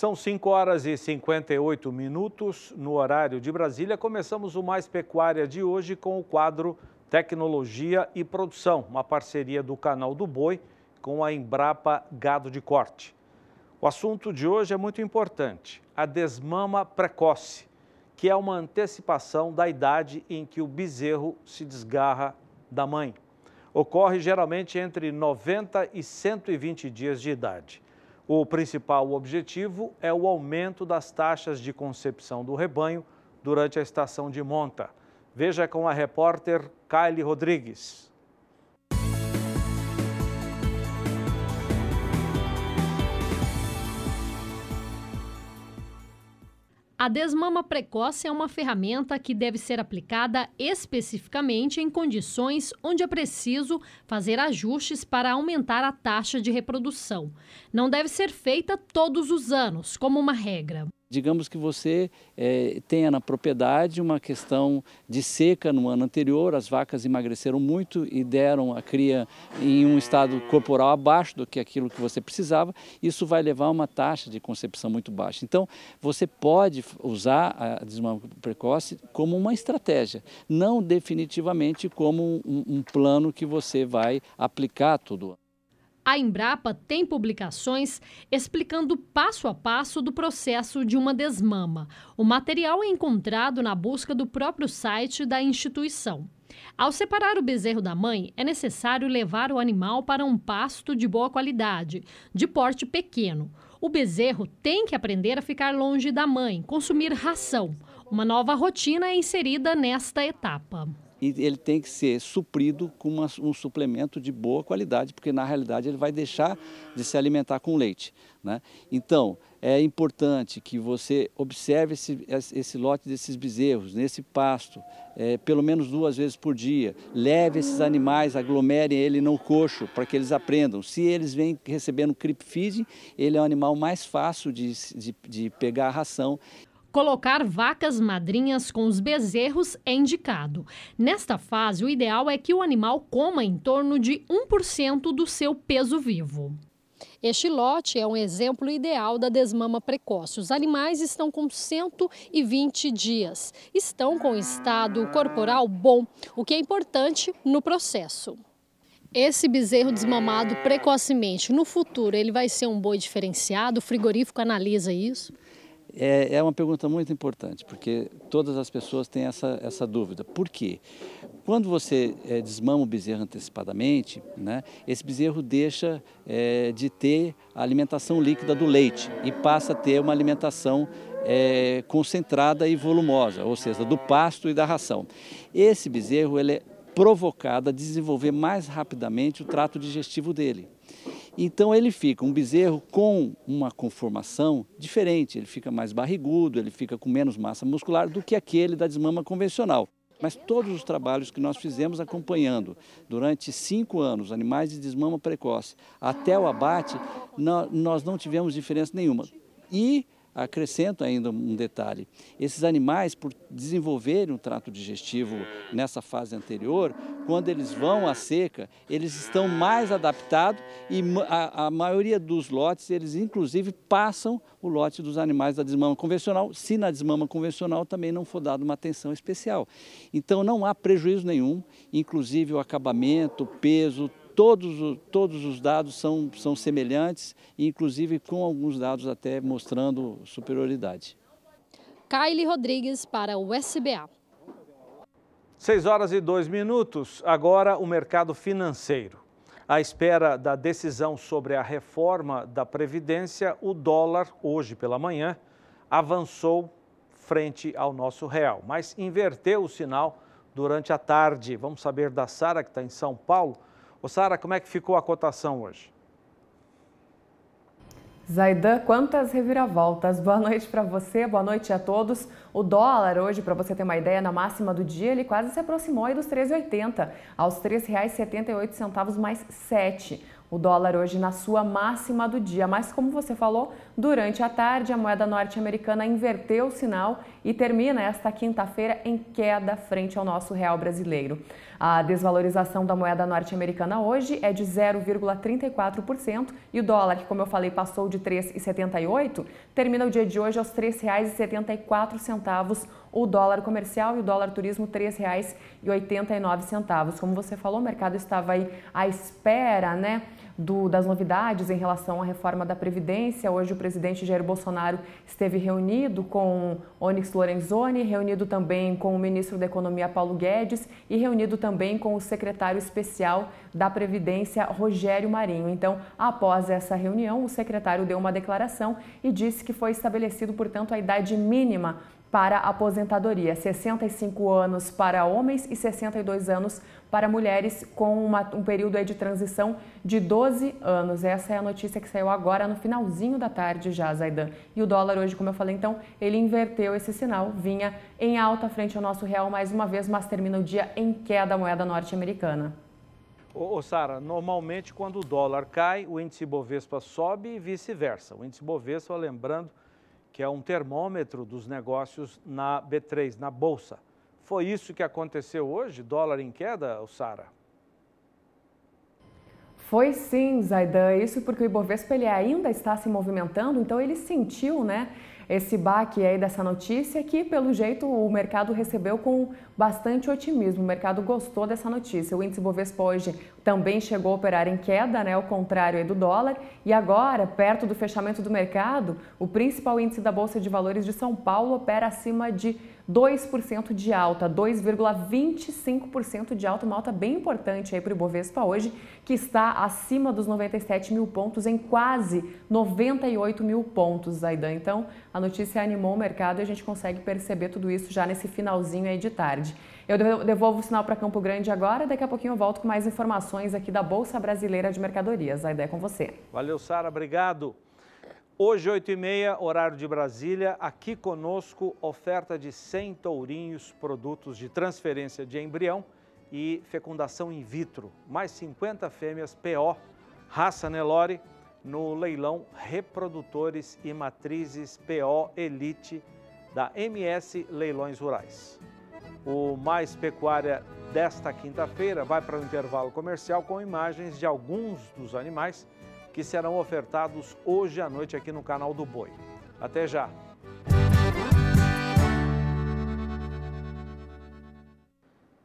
São 5h58 no horário de Brasília. Começamos o Mais Pecuária de hoje com o quadro Tecnologia e Produção, uma parceria do Canal do Boi com a Embrapa Gado de Corte. O assunto de hoje é muito importante, a desmama precoce, que é uma antecipação da idade em que o bezerro se desgarra da mãe. Ocorre geralmente entre 90 e 120 dias de idade. O principal objetivo é o aumento das taxas de concepção do rebanho durante a estação de monta. Veja com a repórter Kaile Rodrigues. A desmama precoce é uma ferramenta que deve ser aplicada especificamente em condições onde é preciso fazer ajustes para aumentar a taxa de reprodução. Não deve ser feita todos os anos, como uma regra. Digamos que você tenha na propriedade uma questão de seca no ano anterior, as vacas emagreceram muito e deram a cria em um estado corporal abaixo do que aquilo que você precisava, isso vai levar a uma taxa de concepção muito baixa. Então, você pode usar a desmama precoce como uma estratégia, não definitivamente como um plano que você vai aplicar todo ano. A Embrapa tem publicações explicando passo a passo do processo de uma desmama. O material é encontrado na busca do próprio site da instituição. Ao separar o bezerro da mãe, é necessário levar o animal para um pasto de boa qualidade, de porte pequeno. O bezerro tem que aprender a ficar longe da mãe, consumir ração. Uma nova rotina é inserida nesta etapa. E ele tem que ser suprido com um suplemento de boa qualidade, porque na realidade ele vai deixar de se alimentar com leite, né? Então, é importante que você observe esse lote desses bezerros, nesse pasto, pelo menos 2 vezes por dia. Leve esses animais, aglomerem ele no coxo, para que eles aprendam. Se eles vêm recebendo creep feeding, ele é um animal mais fácil de pegar a ração. Colocar vacas madrinhas com os bezerros é indicado. Nesta fase, o ideal é que o animal coma em torno de 1% do seu peso vivo. Este lote é um exemplo ideal da desmama precoce. Os animais estão com 120 dias. Estão com estado corporal bom, o que é importante no processo. Esse bezerro desmamado precocemente, no futuro, ele vai ser um boi diferenciado? O frigorífico analisa isso? É uma pergunta muito importante, porque todas as pessoas têm essa dúvida. Por quê? Quando você desmama o bezerro antecipadamente, né, esse bezerro deixa de ter a alimentação líquida do leite e passa a ter uma alimentação concentrada e volumosa, ou seja, do pasto e da ração. Esse bezerro ele é provocado a desenvolver mais rapidamente o trato digestivo dele. Então ele fica um bezerro com uma conformação diferente, ele fica mais barrigudo, ele fica com menos massa muscular do que aquele da desmama convencional. Mas todos os trabalhos que nós fizemos acompanhando durante 5 anos, animais de desmama precoce, até o abate, nós não tivemos diferença nenhuma. E acrescento ainda um detalhe, esses animais, por desenvolverem um trato digestivo nessa fase anterior, quando eles vão à seca, eles estão mais adaptados e a maioria dos lotes, eles inclusive passam o lote dos animais da desmama convencional, se na desmama convencional também não for dada uma atenção especial. Então não há prejuízo nenhum, inclusive o acabamento, o peso, todos os dados são semelhantes, inclusive com alguns dados até mostrando superioridade. Kaile Rodrigues para o SBA. 6h02, agora o mercado financeiro. À espera da decisão sobre a reforma da Previdência, o dólar, hoje pela manhã, avançou frente ao nosso real, mas inverteu o sinal durante a tarde. Vamos saber da Sara, que está em São Paulo. Ô Sara, como é que ficou a cotação hoje? Zaidan, quantas reviravoltas. Boa noite para você, boa noite a todos. O dólar hoje, para você ter uma ideia, na máxima do dia, ele quase se aproximou aí dos R$ 13,80, aos R$ 3,78 mais 7. o dólar hoje na sua máxima do dia. Mas como você falou, durante a tarde a moeda norte-americana inverteu o sinal e termina esta quinta-feira em queda frente ao nosso real brasileiro. A desvalorização da moeda norte-americana hoje é de 0,34% e o dólar, que como eu falei passou de R$ 3,78, termina o dia de hoje aos R$ 3,74, o dólar comercial e o dólar turismo R$ 3,89. Como você falou, o mercado estava aí à espera, né, das novidades em relação à reforma da Previdência. Hoje o presidente Jair Bolsonaro esteve reunido com Onyx Lorenzoni, reunido também com o ministro da Economia Paulo Guedes e reunido também com o secretário especial da Previdência Rogério Marinho. Então, após essa reunião, o secretário deu uma declaração e disse que foi estabelecido, portanto, a idade mínima para a aposentadoria, 65 anos para homens e 62 anos para mulheres, com um período aí de transição de 12 anos. Essa é a notícia que saiu agora no finalzinho da tarde já, Zaidan. E o dólar hoje, como eu falei, então, ele inverteu esse sinal, vinha em alta frente ao nosso real mais uma vez, mas termina o dia em queda a moeda norte-americana. Sara, normalmente quando o dólar cai, o índice Bovespa sobe e vice-versa. O índice Bovespa, lembrando, que é um termômetro dos negócios na B3, na Bolsa. Foi isso que aconteceu hoje? Dólar em queda, Sara? Foi sim, Zaidan. Isso porque o Ibovespa ele ainda está se movimentando, então ele sentiu, né, esse baque aí dessa notícia que, pelo jeito, o mercado recebeu com bastante otimismo. O mercado gostou dessa notícia. O índice Bovespa hoje também chegou a operar em queda, né, ao contrário aí do dólar. E agora, perto do fechamento do mercado, o principal índice da Bolsa de Valores de São Paulo opera acima de 2% de alta, 2,25% de alta, uma alta bem importante aí para o Ibovespa hoje, que está acima dos 97 mil pontos, em quase 98 mil pontos, Zaidan. Então, a notícia animou o mercado e a gente consegue perceber tudo isso já nesse finalzinho aí de tarde. Eu devolvo o sinal para Campo Grande agora, daqui a pouquinho eu volto com mais informações aqui da Bolsa Brasileira de Mercadorias. Zaidan, é com você. Valeu, Sara, obrigado. Hoje, 8h30, horário de Brasília, aqui conosco, oferta de 100 tourinhos, produtos de transferência de embrião e fecundação in vitro, mais 50 fêmeas PO, raça Nelore, no leilão Reprodutores e Matrizes PO Elite da MS Leilões Rurais. O Mais Pecuária desta quinta-feira vai para o intervalo comercial com imagens de alguns dos animais que serão ofertados hoje à noite aqui no canal do Boi. Até já!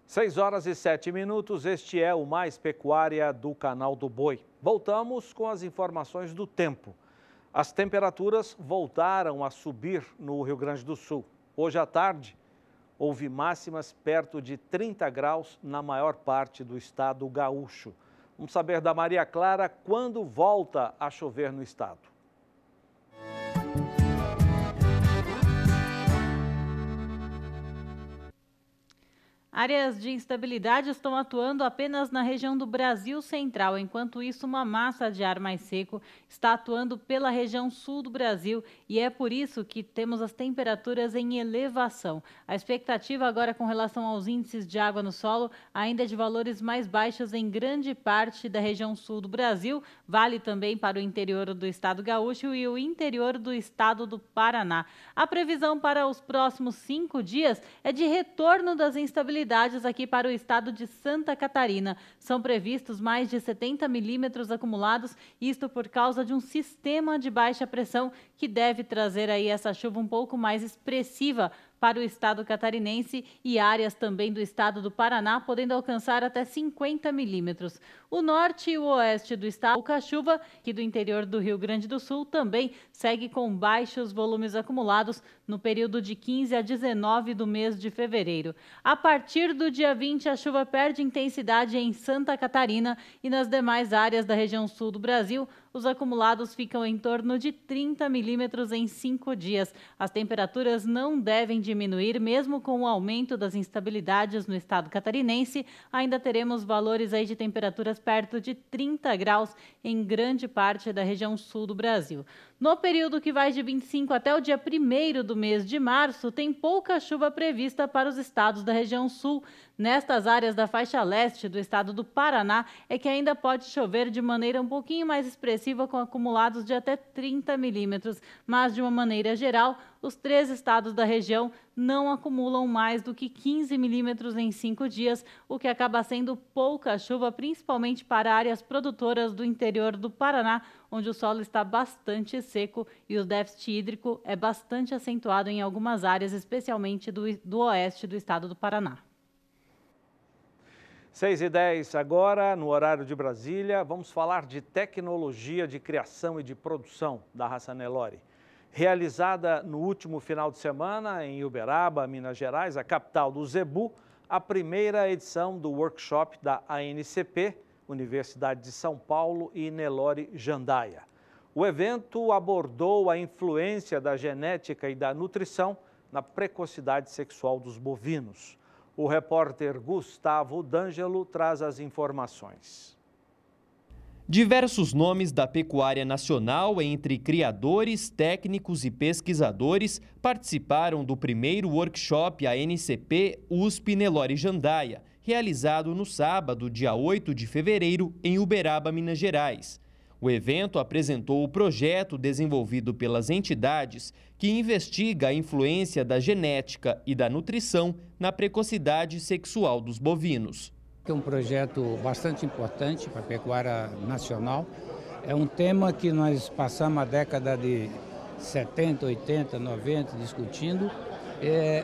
Seis horas e 7 minutos, este é o Mais Pecuária do canal do Boi. Voltamos com as informações do tempo. As temperaturas voltaram a subir no Rio Grande do Sul. Hoje à tarde, houve máximas perto de 30 graus na maior parte do estado gaúcho. Vamos saber da Maria Clara quando volta a chover no estado. Áreas de instabilidade estão atuando apenas na região do Brasil Central. Enquanto isso, uma massa de ar mais seco está atuando pela região sul do Brasil e é por isso que temos as temperaturas em elevação. A expectativa agora com relação aos índices de água no solo ainda é de valores mais baixos em grande parte da região sul do Brasil, vale também para o interior do estado gaúcho e o interior do estado do Paraná. A previsão para os próximos 5 dias é de retorno das instabilidades aqui para o estado de Santa Catarina. São previstos mais de 70 milímetros acumulados, isto por causa de um sistema de baixa pressão que deve trazer aí essa chuva um pouco mais expressiva para o estado catarinense e áreas também do estado do Paraná, podendo alcançar até 50 milímetros. O norte e o oeste do estado, pouca chuva, que do interior do Rio Grande do Sul também segue com baixos volumes acumulados no período de 15 a 19 do mês de fevereiro. A partir do dia 20, a chuva perde intensidade em Santa Catarina e nas demais áreas da região sul do Brasil, os acumulados ficam em torno de 30 milímetros em 5 dias. As temperaturas não devem diminuir, mesmo com o aumento das instabilidades no estado catarinense. Ainda teremos valores aí de temperaturas perto de 30 graus em grande parte da região sul do Brasil. No período que vai de 25 até o dia 1º do mês de março, tem pouca chuva prevista para os estados da região sul. Nestas áreas da faixa leste do estado do Paraná é que ainda pode chover de maneira um pouquinho mais expressiva, com acumulados de até 30 milímetros. Mas, de uma maneira geral, os 3 estados da região não acumulam mais do que 15 milímetros em 5 dias, o que acaba sendo pouca chuva, principalmente para áreas produtoras do interior do Paraná, onde o solo está bastante seco e o déficit hídrico é bastante acentuado em algumas áreas, especialmente do oeste do estado do Paraná. 6h10 agora, no horário de Brasília, vamos falar de tecnologia de criação e de produção da raça Nelore. Realizada no último final de semana em Uberaba, Minas Gerais, a capital do zebu, a primeira edição do workshop da ANCP, Universidade de São Paulo e Nelore Jandaia. O evento abordou a influência da genética e da nutrição na precocidade sexual dos bovinos. O repórter Gustavo D'Angelo traz as informações. Diversos nomes da pecuária nacional, entre criadores, técnicos e pesquisadores, participaram do primeiro workshop ANCP USP Nelore Jandaia, realizado no sábado, dia 8 de fevereiro, em Uberaba, Minas Gerais. O evento apresentou o projeto desenvolvido pelas entidades que investiga a influência da genética e da nutrição na precocidade sexual dos bovinos. É um projeto bastante importante para a pecuária nacional. É um tema que nós passamos a década de 70, 80, 90 discutindo.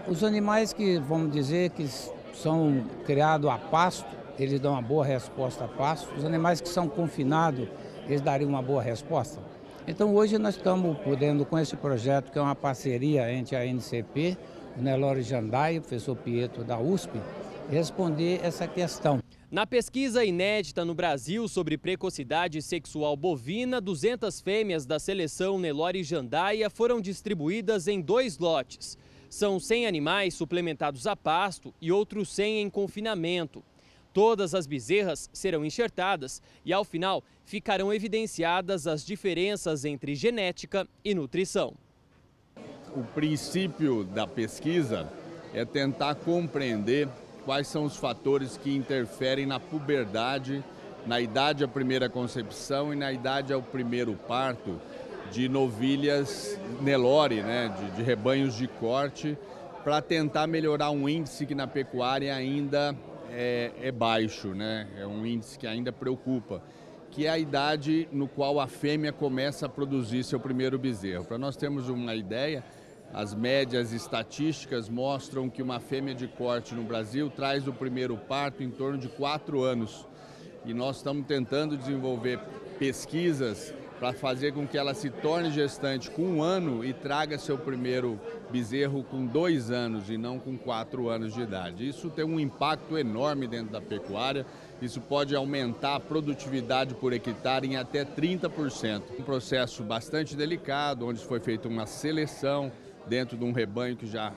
Os animais que, vamos dizer, que são criados a pasto, eles dão uma boa resposta a pasto. Os animais que são confinados, eles dariam uma boa resposta. Então hoje nós estamos podendo, com esse projeto, que é uma parceria entre a ANCP, o Nelore Jandaia e o professor Pietro da USP, responder essa questão. Na pesquisa inédita no Brasil sobre precocidade sexual bovina, 200 fêmeas da seleção Nelore Jandaia foram distribuídas em 2 lotes. São 100 animais suplementados a pasto e outros 100 em confinamento. Todas as bezerras serão enxertadas e, ao final, ficarão evidenciadas as diferenças entre genética e nutrição. O princípio da pesquisa é tentar compreender quais são os fatores que interferem na puberdade, na idade à primeira concepção e na idade ao primeiro parto de novilhas Nelore, de rebanhos de corte, para tentar melhorar um índice que na pecuária ainda é baixo, é um índice que ainda preocupa, que é a idade no qual a fêmea começa a produzir seu primeiro bezerro. Para nós termos uma ideia, as médias estatísticas mostram que uma fêmea de corte no Brasil traz o primeiro parto em torno de 4 anos. E nós estamos tentando desenvolver pesquisas para fazer com que ela se torne gestante com 1 ano e traga seu primeiro bezerro com 2 anos e não com 4 anos de idade. Isso tem um impacto enorme dentro da pecuária, isso pode aumentar a produtividade por hectare em até 30%. Um processo bastante delicado, onde foi feita uma seleção dentro de um rebanho que já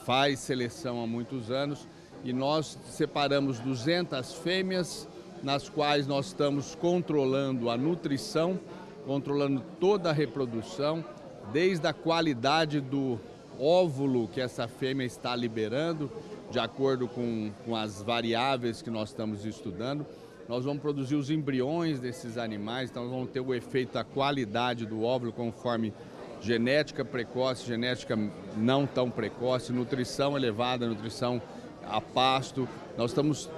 faz seleção há muitos anos, e nós separamos 200 fêmeas, nas quais nós estamos controlando a nutrição, controlando toda a reprodução, desde a qualidade do óvulo que essa fêmea está liberando, de acordo com as variáveis que nós estamos estudando. Nós vamos produzir os embriões desses animais, então nós vamos ter o efeito da qualidade do óvulo conforme genética precoce, genética não tão precoce, nutrição elevada, nutrição a pasto. Nós estamos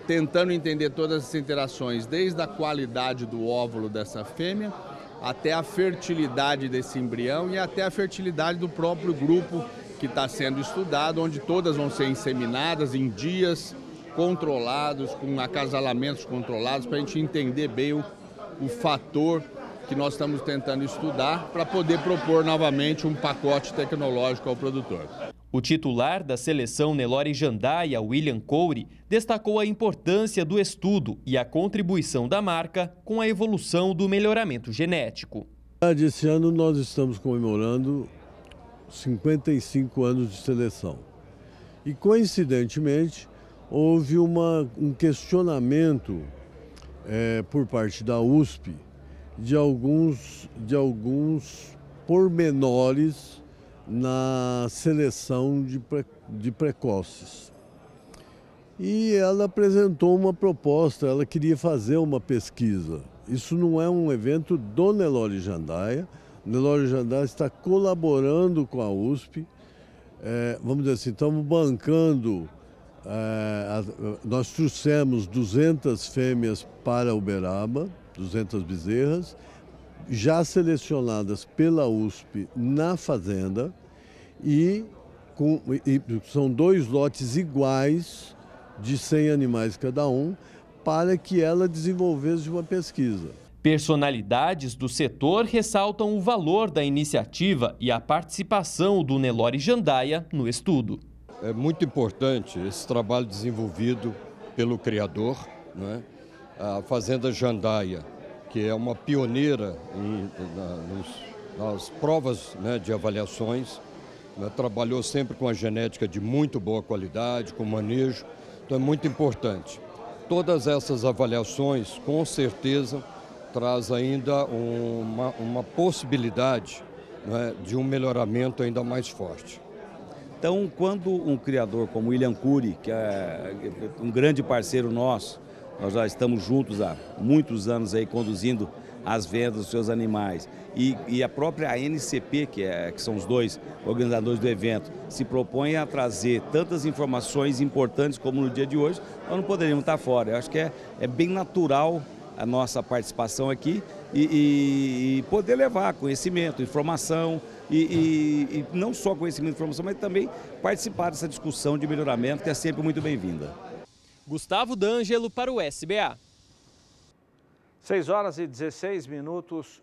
tentando entender todas essas interações, desde a qualidade do óvulo dessa fêmea, até a fertilidade desse embrião e até a fertilidade do próprio grupo que está sendo estudado, onde todas vão ser inseminadas em dias controlados, com acasalamentos controlados, para a gente entender bem o fator que nós estamos tentando estudar para poder propor novamente um pacote tecnológico ao produtor. O titular da seleção Nelore Jandaia, William Coure, destacou a importância do estudo e a contribuição da marca com a evolução do melhoramento genético. Esse ano nós estamos comemorando 55 anos de seleção. E, coincidentemente, houve um questionamento por parte da USP de alguns pormenores na seleção de precoces. e ela apresentou uma proposta, ela queria fazer uma pesquisa. Isso não é um evento do Nelore Jandaia. O Nelore Jandaia está colaborando com a USP. Vamos dizer assim, estamos bancando. Nós trouxemos 200 fêmeas para Uberaba, 200 bezerras, já selecionadas pela USP na fazenda, e são 2 lotes iguais de 100 animais cada um, para que ela desenvolvesse uma pesquisa. Personalidades do setor ressaltam o valor da iniciativa e a participação do Nelore Jandaia no estudo. É muito importante esse trabalho desenvolvido pelo criador, né? A Fazenda Jandaia, que é uma pioneira nas provas, né, de avaliações, né? Trabalhou sempre com a genética de muito boa qualidade, com manejo, então é muito importante. Todas essas avaliações, com certeza, traz ainda uma possibilidade, né, de um melhoramento ainda mais forte. Então, quando um criador como William Cury, que é um grande parceiro nosso, nós já estamos juntos há muitos anos aí conduzindo as vendas dos seus animais, e a própria ANCP, que são os 2 organizadores do evento, se propõe a trazer tantas informações importantes como no dia de hoje, nós não poderíamos estar fora. Eu acho que é bem natural a nossa participação aqui e poder levar conhecimento, informação, e não só conhecimento e informação, mas também participar dessa discussão de melhoramento, que é sempre muito bem-vinda. Gustavo D'Angelo para o SBA. 6h16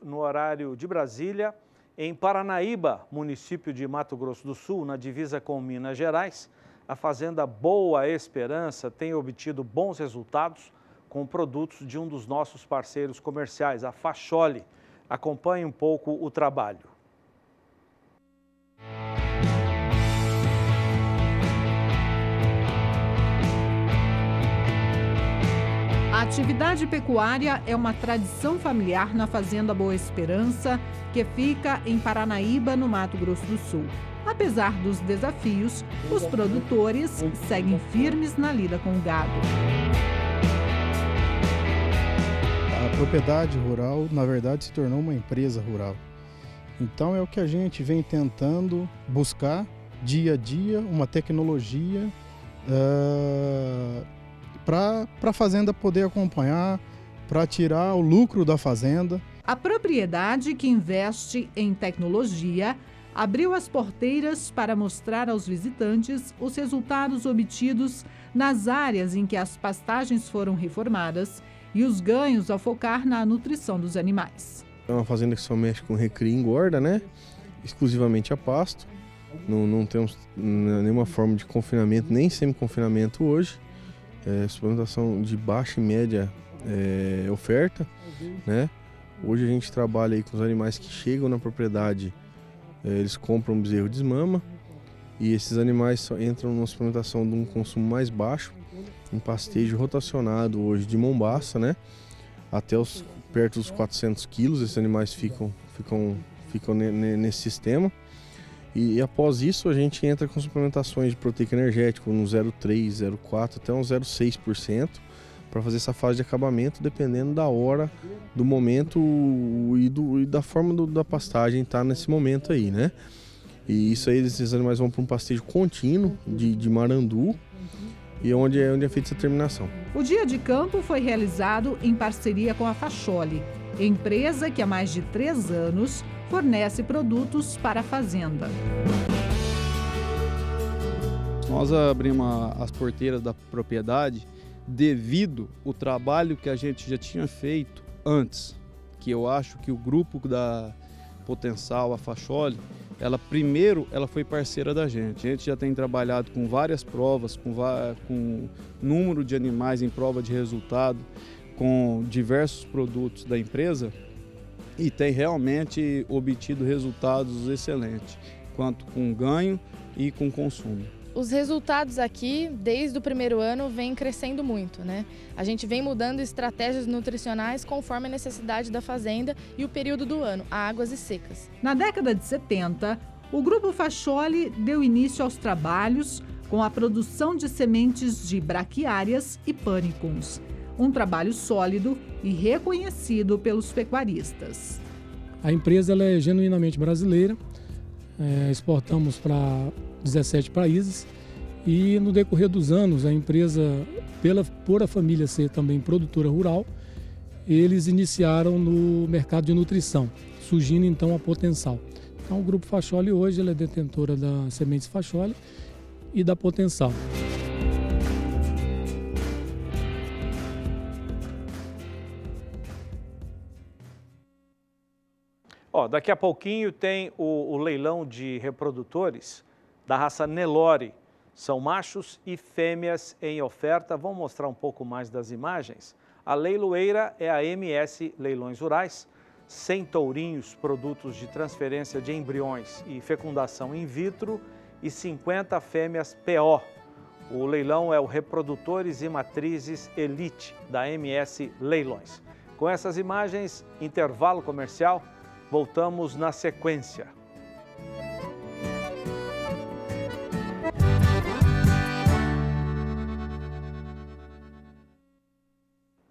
no horário de Brasília. Em Paranaíba, município de Mato Grosso do Sul, na divisa com Minas Gerais, a fazenda Boa Esperança tem obtido bons resultados com produtos de um dos nossos parceiros comerciais, a Facholi. Acompanhe um pouco o trabalho. A atividade pecuária é uma tradição familiar na Fazenda Boa Esperança, que fica em Paranaíba, no Mato Grosso do Sul. Apesar dos desafios, os produtores seguem firmes na lida com o gado. A propriedade rural, na verdade, se tornou uma empresa rural. Então é o que a gente vem tentando buscar dia a dia, uma tecnologia para a fazenda poder acompanhar, para tirar o lucro da fazenda. A propriedade, que investe em tecnologia, abriu as porteiras para mostrar aos visitantes os resultados obtidos nas áreas em que as pastagens foram reformadas e os ganhos ao focar na nutrição dos animais. É uma fazenda que só mexe com recria e engorda, né? Exclusivamente a pasto. Não temos nenhuma forma de confinamento, nem semi-confinamento hoje. Suplementação de baixa e média oferta, né? Hoje a gente trabalha aí com os animais que chegam na propriedade, eles compram um bezerro de desmama, e esses animais só entram numa suplementação de um consumo mais baixo, em pastejo rotacionado hoje de mombaça, né? Até perto dos 400 quilos, esses animais ficam nesse sistema. E após isso a gente entra com suplementações de proteico energético no 0,3, 0,4 até uns 0,6%, para fazer essa fase de acabamento, dependendo da hora, do momento e da forma da pastagem estar nesse momento aí, né? E isso aí, esses animais vão para um pastejo contínuo de marandu, e onde é feita essa terminação. O dia de campo foi realizado em parceria com a Facholi, empresa que há mais de 3 anos fornece produtos para a fazenda. Nós abrimos as porteiras da propriedade devido ao trabalho que a gente já tinha feito antes, que eu acho que o grupo da Potencial, a Facholi, ela foi parceira da gente. A gente já tem trabalhado com várias provas, com número de animais em prova de resultado, com diversos produtos da empresa, e tem realmente obtido resultados excelentes, quanto com ganho e com consumo. Os resultados aqui, desde o primeiro ano, vêm crescendo muito, né? A gente vem mudando estratégias nutricionais conforme a necessidade da fazenda e o período do ano, águas e secas. Na década de 70, o Grupo Facholi deu início aos trabalhos com a produção de sementes de braquiárias e pânicums. Um trabalho sólido e reconhecido pelos pecuaristas. A empresa ela é genuinamente brasileira, exportamos para 17 países e no decorrer dos anos a empresa, por a família ser também produtora rural, eles iniciaram no mercado de nutrição, surgindo então a Potensal. Então o Grupo Facholi hoje ele é detentora da Sementes Facholi e da Potensal. Daqui a pouquinho tem o leilão de reprodutores da raça Nelore. São machos e fêmeas em oferta. Vamos mostrar um pouco mais das imagens. A leiloeira é a MS Leilões Rurais. 100 tourinhos, produtos de transferência de embriões e fecundação in vitro e 50 fêmeas PO. O leilão é o Reprodutores e Matrizes Elite da MS Leilões. Com essas imagens, intervalo comercial. Voltamos na sequência.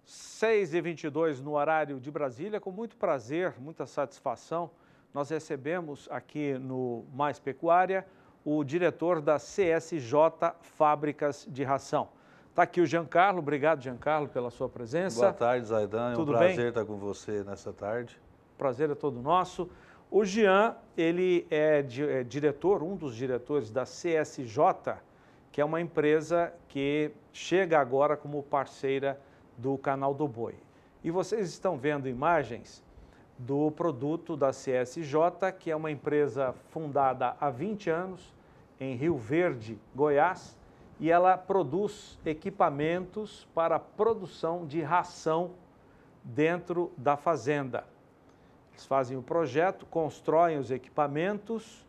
Seis e 22 no horário de Brasília. Com muito prazer, muita satisfação, nós recebemos aqui no Mais Pecuária o diretor da CSJ Fábricas de Ração. Está aqui o Giancarlo. Obrigado, Giancarlo, pela sua presença. Boa tarde, Zaidan. É um prazer estar com você nessa tarde. Prazer é todo nosso. O Jean, ele é diretor, um dos diretores da CSJ, que é uma empresa que chega agora como parceira do Canal do Boi. E vocês estão vendo imagens do produto da CSJ, que é uma empresa fundada há 20 anos em Rio Verde, Goiás, e ela produz equipamentos para a produção de ração dentro da fazenda. Eles fazem o projeto, constroem os equipamentos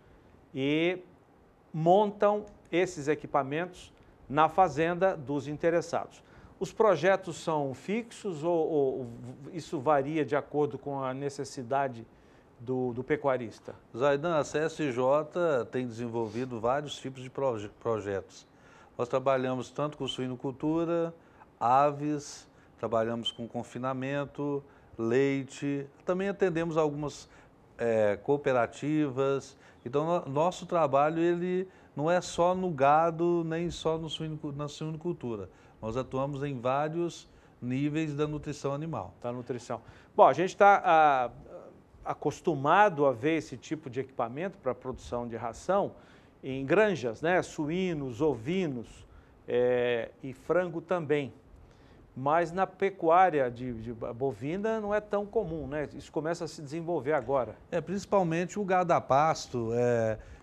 e montam esses equipamentos na fazenda dos interessados. Os projetos são fixos ou isso varia de acordo com a necessidade do pecuarista? Zaidan, a CSJ tem desenvolvido vários tipos de projetos. Nós trabalhamos tanto com suinocultura, aves, trabalhamos com confinamento, leite, também atendemos algumas cooperativas. Então, nosso trabalho ele não é só no gado, nem só na suinocultura. Nós atuamos em vários níveis da nutrição animal. Da nutrição. Bom, a gente está acostumado a ver esse tipo de equipamento para a produção de ração em granjas, né? Suínos, ovinos e frango também. Mas na pecuária de bovina não é tão comum, né? Isso começa a se desenvolver agora. Principalmente o gado a pasto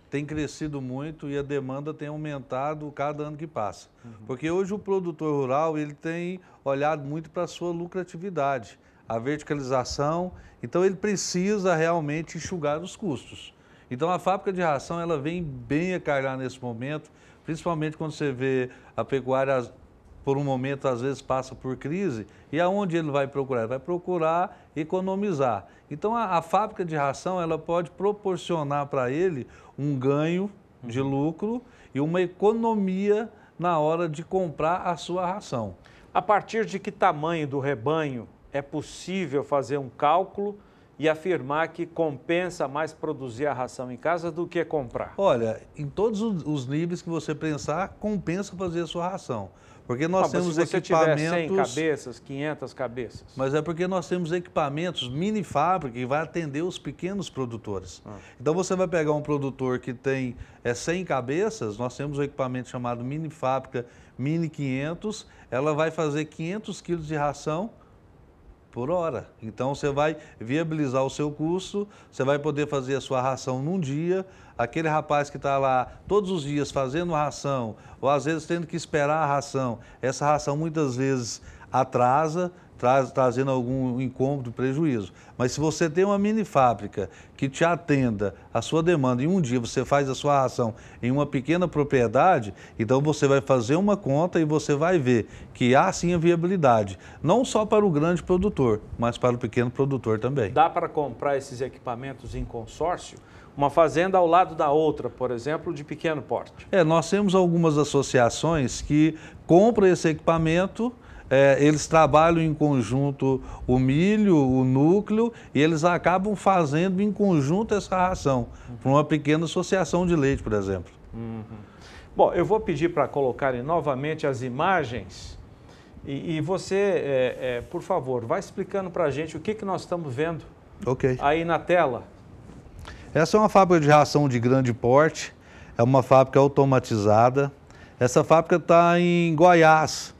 tem crescido muito e a demanda tem aumentado cada ano que passa. Porque hoje o produtor rural ele tem olhado muito para a sua lucratividade, a verticalização, então ele precisa realmente enxugar os custos. Então a fábrica de ração ela vem bem a calhar nesse momento, principalmente quando você vê a pecuária por um momento, às vezes, passa por crise, e aonde ele vai procurar? Ele vai procurar economizar. Então, a fábrica de ração, ela pode proporcionar para ele um ganho de lucro e uma economia na hora de comprar a sua ração. A partir de que tamanho do rebanho é possível fazer um cálculo e afirmar que compensa mais produzir a ração em casa do que comprar? Olha, em todos os níveis que você pensar, compensa fazer a sua ração. Porque nós temos se você equipamentos... tiver 100 cabeças, 500 cabeças. Mas é porque nós temos equipamentos mini fábrica que vai atender os pequenos produtores. Então você vai pegar um produtor que tem 100 cabeças, nós temos um equipamento chamado mini fábrica Mini 500, ela vai fazer 500 quilos de ração por hora. Então você vai viabilizar o seu custo, você vai poder fazer a sua ração num dia. Aquele rapaz que está lá todos os dias fazendo ração, ou às vezes tendo que esperar a ração, essa ração muitas vezes atrasa, trazendo algum incômodo, prejuízo. Mas se você tem uma mini fábrica que te atenda a sua demanda e um dia você faz a sua ração em uma pequena propriedade, então você vai fazer uma conta e você vai ver que há sim a viabilidade, não só para o grande produtor, mas para o pequeno produtor também. Dá para comprar esses equipamentos em consórcio? uma fazenda ao lado da outra, por exemplo, de pequeno porte. Nós temos algumas associações que compram esse equipamento, eles trabalham em conjunto o milho, o núcleo, e eles acabam fazendo em conjunto essa ração, para uma pequena associação de leite, por exemplo. Bom, eu vou pedir para colocarem novamente as imagens e você, por favor, vai explicando para a gente o que nós estamos vendo aí na tela. Essa é uma fábrica de ração de grande porte, é uma fábrica automatizada. Essa fábrica está em Goiás,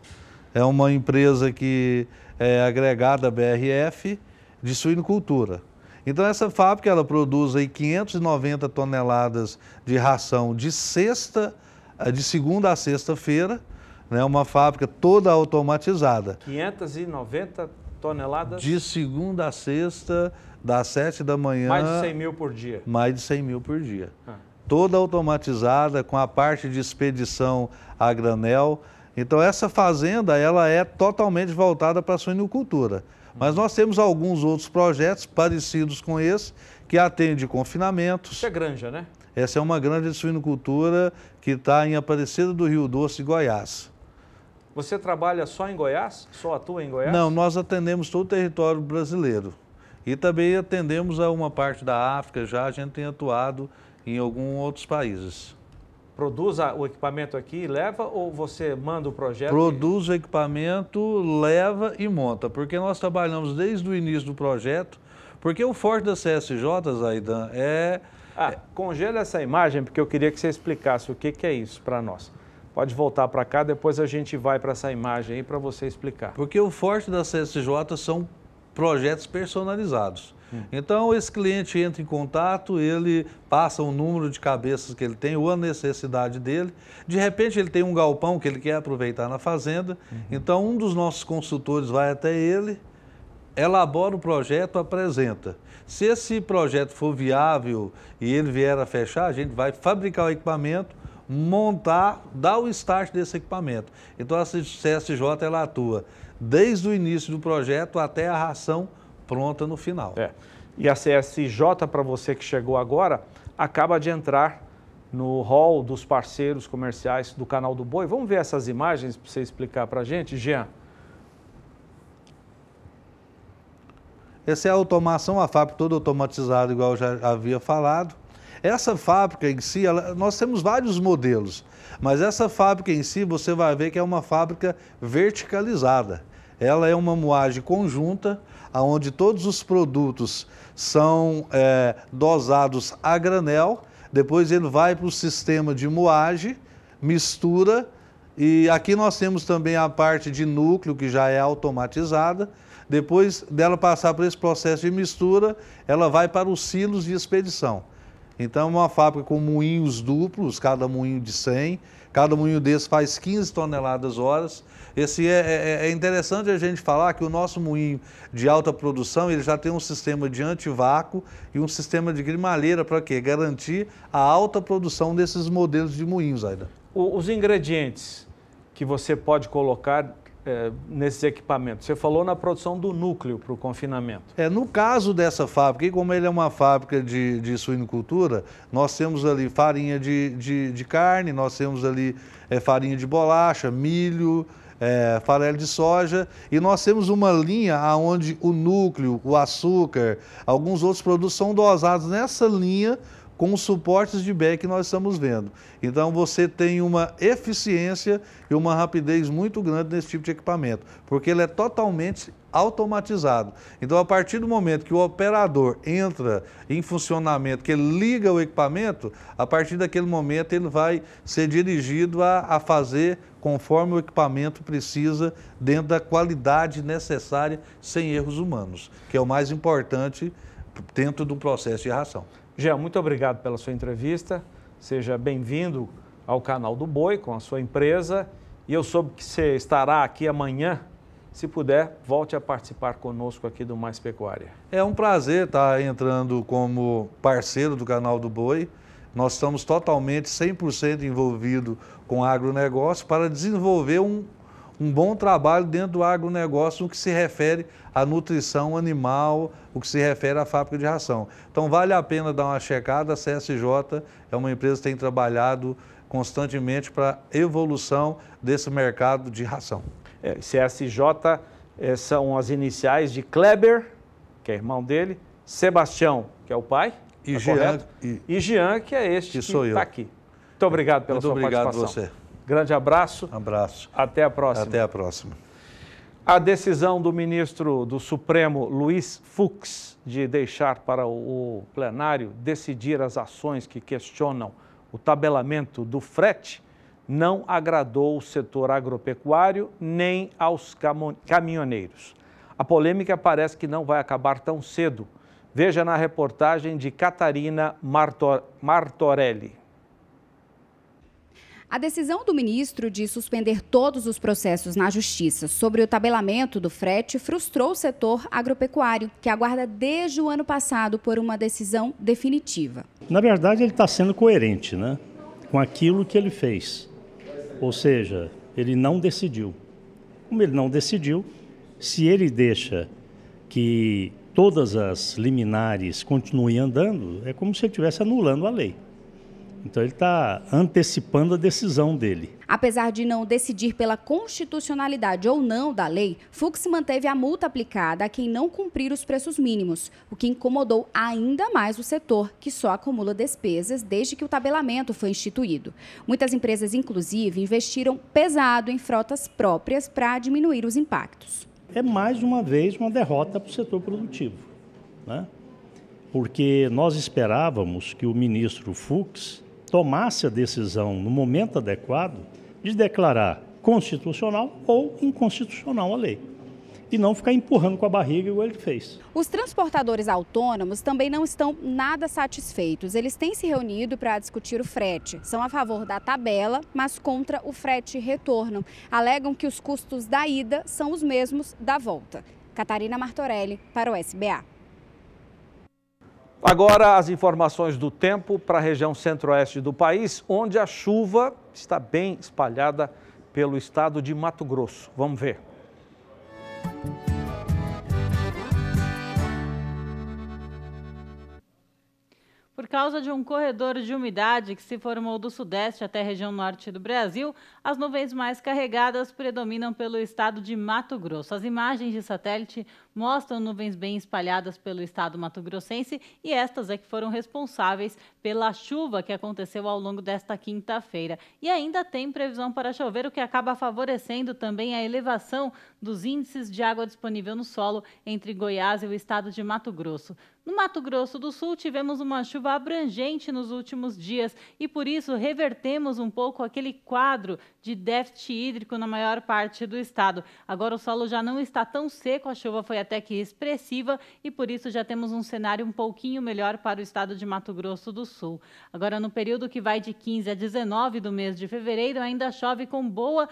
é uma empresa que é agregada à BRF de suinocultura. Então essa fábrica ela produz aí 590 toneladas de ração de segunda a sexta-feira, né? Uma fábrica toda automatizada. 590 toneladas? De segunda a sexta, das 7 da manhã... Mais de 100 mil por dia? Mais de 100 mil por dia. Toda automatizada, com a parte de expedição a granel. Então essa fazenda ela é totalmente voltada para a suinocultura. Mas nós temos alguns outros projetos parecidos com esse, que atendem confinamentos. Isso é granja, né? Essa é uma granja de suinocultura que está em Aparecida do Rio Doce, Goiás. Você trabalha só em Goiás? Só atua em Goiás? Não, nós atendemos todo o território brasileiro. E também atendemos a uma parte da África, já a gente tem atuado em alguns outros países. Produz o equipamento aqui e leva ou você manda o projeto? Produz o equipamento, leva e monta, porque nós trabalhamos desde o início do projeto, porque o forte da CSJ, Zaidan, congela essa imagem, porque eu queria que você explicasse o que é isso para nós. Pode voltar para cá, depois a gente vai para essa imagem aí para você explicar. Porque o forte da CSJ são projetos personalizados. Então, esse cliente entra em contato, ele passa o número de cabeças que ele tem, ou a necessidade dele. De repente, ele tem um galpão que ele quer aproveitar na fazenda. Então, um dos nossos consultores vai até ele, elabora o projeto, apresenta. Se esse projeto for viável e ele vier a fechar, a gente vai fabricar o equipamento, montar, dar o start desse equipamento. Então, a CSJ ela atua desde o início do projeto até a ração pronta no final. E a CSJ, para você que chegou agora, acaba de entrar no hall dos parceiros comerciais do Canal do Boi. Vamos ver essas imagens para você explicar para a gente, Jean? Essa é a automação, a fábrica toda automatizada, igual eu já havia falado. Essa fábrica em si, nós temos vários modelos, mas essa fábrica em si, você vai ver que é uma fábrica verticalizada. Ela é uma moagem conjunta, onde todos os produtos são dosados a granel, depois ele vai para o sistema de moagem, mistura, e aqui nós temos também a parte de núcleo, que já é automatizada. Depois dela passar por esse processo de mistura, ela vai para os silos de expedição. Então, é uma fábrica com moinhos duplos, cada moinho de 100, cada moinho desse faz 15 toneladas horas. É interessante a gente falar que o nosso moinho de alta produção, ele já tem um sistema de antivácuo e um sistema de grimalheira para quê? Garantir a alta produção desses modelos de moinhos, Aida. Os ingredientes que você pode colocar nesses equipamentos, você falou na produção do núcleo para o confinamento. No caso dessa fábrica, e como ele é uma fábrica de suinocultura, nós temos ali farinha de carne, nós temos ali farinha de bolacha, milho, farelo de soja, e nós temos uma linha onde o núcleo, o açúcar, alguns outros produtos são dosados nessa linha com os suportes de bag que nós estamos vendo. Então você tem uma eficiência e uma rapidez muito grande nesse tipo de equipamento, porque ele é totalmente automatizado. Então, a partir do momento que o operador entra em funcionamento, que ele liga o equipamento, a partir daquele momento ele vai ser dirigido a fazer conforme o equipamento precisa, dentro da qualidade necessária, sem erros humanos, que é o mais importante dentro do processo de ração. Jean, muito obrigado pela sua entrevista. Seja bem-vindo ao Canal do Boi com a sua empresa. E eu soube que você estará aqui amanhã. Se puder, volte a participar conosco aqui do Mais Pecuária. É um prazer estar entrando como parceiro do Canal do Boi. Nós estamos totalmente, 100% envolvidos com o agronegócio para desenvolver um bom trabalho dentro do agronegócio no que se refere à nutrição animal, o que se refere à fábrica de ração. Então vale a pena dar uma checada, a CSJ é uma empresa que tem trabalhado constantemente para a evolução desse mercado de ração. CSJ são as iniciais de Kleber, que é irmão dele, Sebastião, que é o pai, e Jean, que é este que está aqui. Muito obrigado pela sua participação. Muito obrigado a você. Grande abraço. Abraço. Até a próxima. Até a próxima. A decisão do ministro do Supremo, Luiz Fux, de deixar para o plenário decidir as ações que questionam o tabelamento do frete, não agradou o setor agropecuário nem aos caminhoneiros. A polêmica parece que não vai acabar tão cedo. Veja na reportagem de Catarina Martorelli. A decisão do ministro de suspender todos os processos na Justiça sobre o tabelamento do frete frustrou o setor agropecuário, que aguarda desde o ano passado por uma decisão definitiva. Na verdade, ele está sendo coerente, né, com aquilo que ele fez. Ou seja, ele não decidiu. Como ele não decidiu, se ele deixa que todas as liminares continuem andando, é como se ele estivesse anulando a lei. Então ele está antecipando a decisão dele. Apesar de não decidir pela constitucionalidade ou não da lei, Fux manteve a multa aplicada a quem não cumprir os preços mínimos, o que incomodou ainda mais o setor, que só acumula despesas desde que o tabelamento foi instituído. Muitas empresas, inclusive, investiram pesado em frotas próprias para diminuir os impactos. É mais uma vez uma derrota para o setor produtivo, né? Porque nós esperávamos que o ministro Fux tomasse a decisão no momento adequado de declarar constitucional ou inconstitucional a lei e não ficar empurrando com a barriga igual ele fez. Os transportadores autônomos também não estão nada satisfeitos. Eles têm se reunido para discutir o frete. São a favor da tabela, mas contra o frete retorno. Alegam que os custos da ida são os mesmos da volta. Catarina Martorelli, para o SBA. Agora as informações do tempo para a região centro-oeste do país, onde a chuva está bem espalhada pelo estado de Mato Grosso. Vamos ver. Por causa de um corredor de umidade que se formou do sudeste até a região norte do Brasil, as nuvens mais carregadas predominam pelo estado de Mato Grosso. As imagens de satélite mostram nuvens bem espalhadas pelo estado mato-grossense e estas é que foram responsáveis pela chuva que aconteceu ao longo desta quinta-feira. E ainda tem previsão para chover, o que acaba favorecendo também a elevação dos índices de água disponível no solo entre Goiás e o estado de Mato Grosso. No Mato Grosso do Sul, tivemos uma chuva abrangente nos últimos dias e, por isso, revertemos um pouco aquele quadro de déficit hídrico na maior parte do estado. Agora o solo já não está tão seco, a chuva foi até que expressiva e, por isso, já temos um cenário um pouquinho melhor para o estado de Mato Grosso do Sul. Agora, no período que vai de 15 a 19 do mês de fevereiro, ainda chove com boa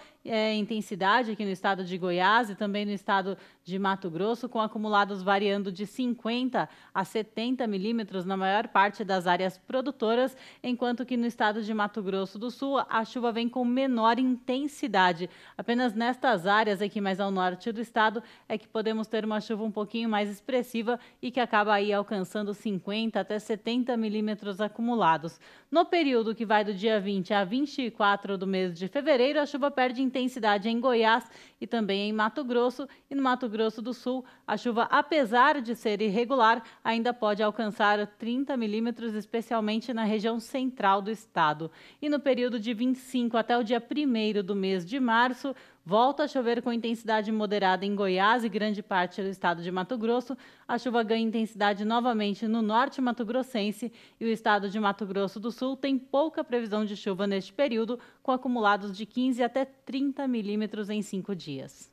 intensidade aqui no estado de Goiás e também no estado de Mato Grosso, com acumulados variando de 50 a 70 milímetros na maior parte das áreas produtoras, enquanto que no estado de Mato Grosso do Sul a chuva vem com menor intensidade. Apenas nestas áreas aqui mais ao norte do estado é que podemos ter uma chuva um pouquinho mais expressiva e que acaba aí alcançando 50 até 70 milímetros acumulados. No período que vai do dia 20 a 24 do mês de fevereiro, a chuva perde intensidade em Goiás e também em Mato Grosso, e no Mato Grosso do Sul, a chuva, apesar de ser irregular, ainda pode alcançar 30 milímetros, especialmente na região central do estado. E no período de 25 até o dia 1º do mês de março, volta a chover com intensidade moderada em Goiás e grande parte do estado de Mato Grosso. A chuva ganha intensidade novamente no norte mato-grossense e o estado de Mato Grosso do Sul tem pouca previsão de chuva neste período, com acumulados de 15 até 30 milímetros em 5 dias.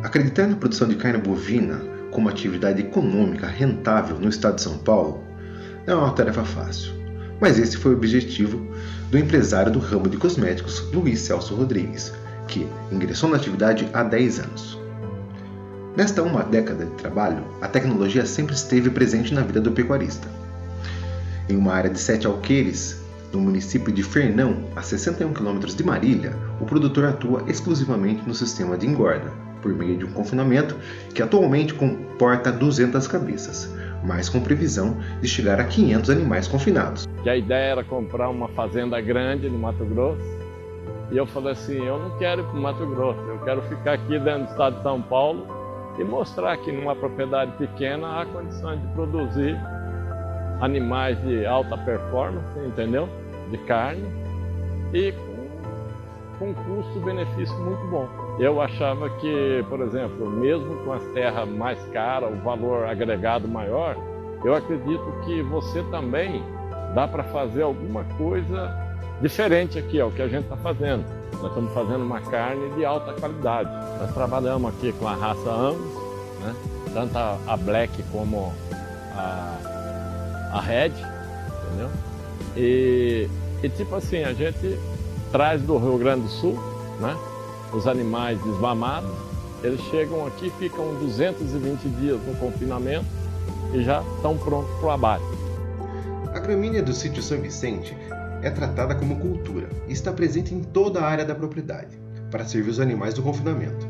Acreditar na produção de carne bovina como atividade econômica rentável no estado de São Paulo, Não é uma tarefa fácil, mas esse foi o objetivo do empresário do ramo de cosméticos, Luiz Celso Rodrigues, que ingressou na atividade há 10 anos. Nesta uma década de trabalho, a tecnologia sempre esteve presente na vida do pecuarista. Em uma área de 7 alqueires, no município de Fernão, a 61 km de Marília, o produtor atua exclusivamente no sistema de engorda, por meio de um confinamento que atualmente comporta 200 cabeças, mas com previsão de chegar a 500 animais confinados. Que a ideia era comprar uma fazenda grande no Mato Grosso, e eu falei assim, eu não quero ir para o Mato Grosso, eu quero ficar aqui dentro do estado de São Paulo e mostrar que numa propriedade pequena há condições de produzir animais de alta performance, entendeu? De carne, e com custo-benefício muito bom. Eu achava que, por exemplo, mesmo com as terras mais caras, o valor agregado maior, eu acredito que você também dá para fazer alguma coisa diferente aqui, é o que a gente está fazendo. Nós estamos fazendo uma carne de alta qualidade. Nós trabalhamos aqui com a raça Angus, né? Tanto a Black como a Red, entendeu? E tipo assim, a gente traz do Rio Grande do Sul, né? Os animais desmamados, eles chegam aqui, ficam 220 dias no confinamento e já estão prontos para o abate. A gramínea do sítio São Vicente é tratada como cultura e está presente em toda a área da propriedade, para servir os animais do confinamento.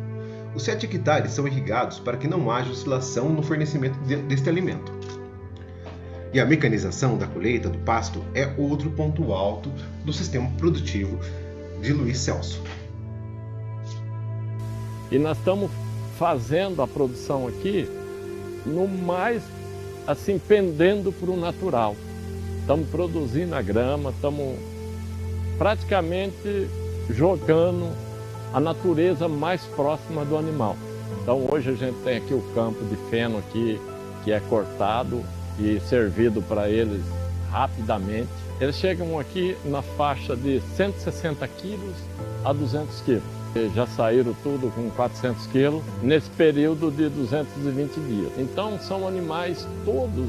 Os 7 hectares são irrigados para que não haja oscilação no fornecimento deste alimento. E a mecanização da colheita do pasto é outro ponto alto do sistema produtivo de Luiz Celso. E nós estamos fazendo a produção aqui no mais, assim, pendendo para o natural. Estamos produzindo a grama, estamos praticamente jogando a natureza mais próxima do animal. Então hoje a gente tem aqui o campo de feno aqui, que é cortado e servido para eles rapidamente. Eles chegam aqui na faixa de 160 quilos a 200 quilos. Já saíram tudo com 400 quilos nesse período de 220 dias. Então são animais todos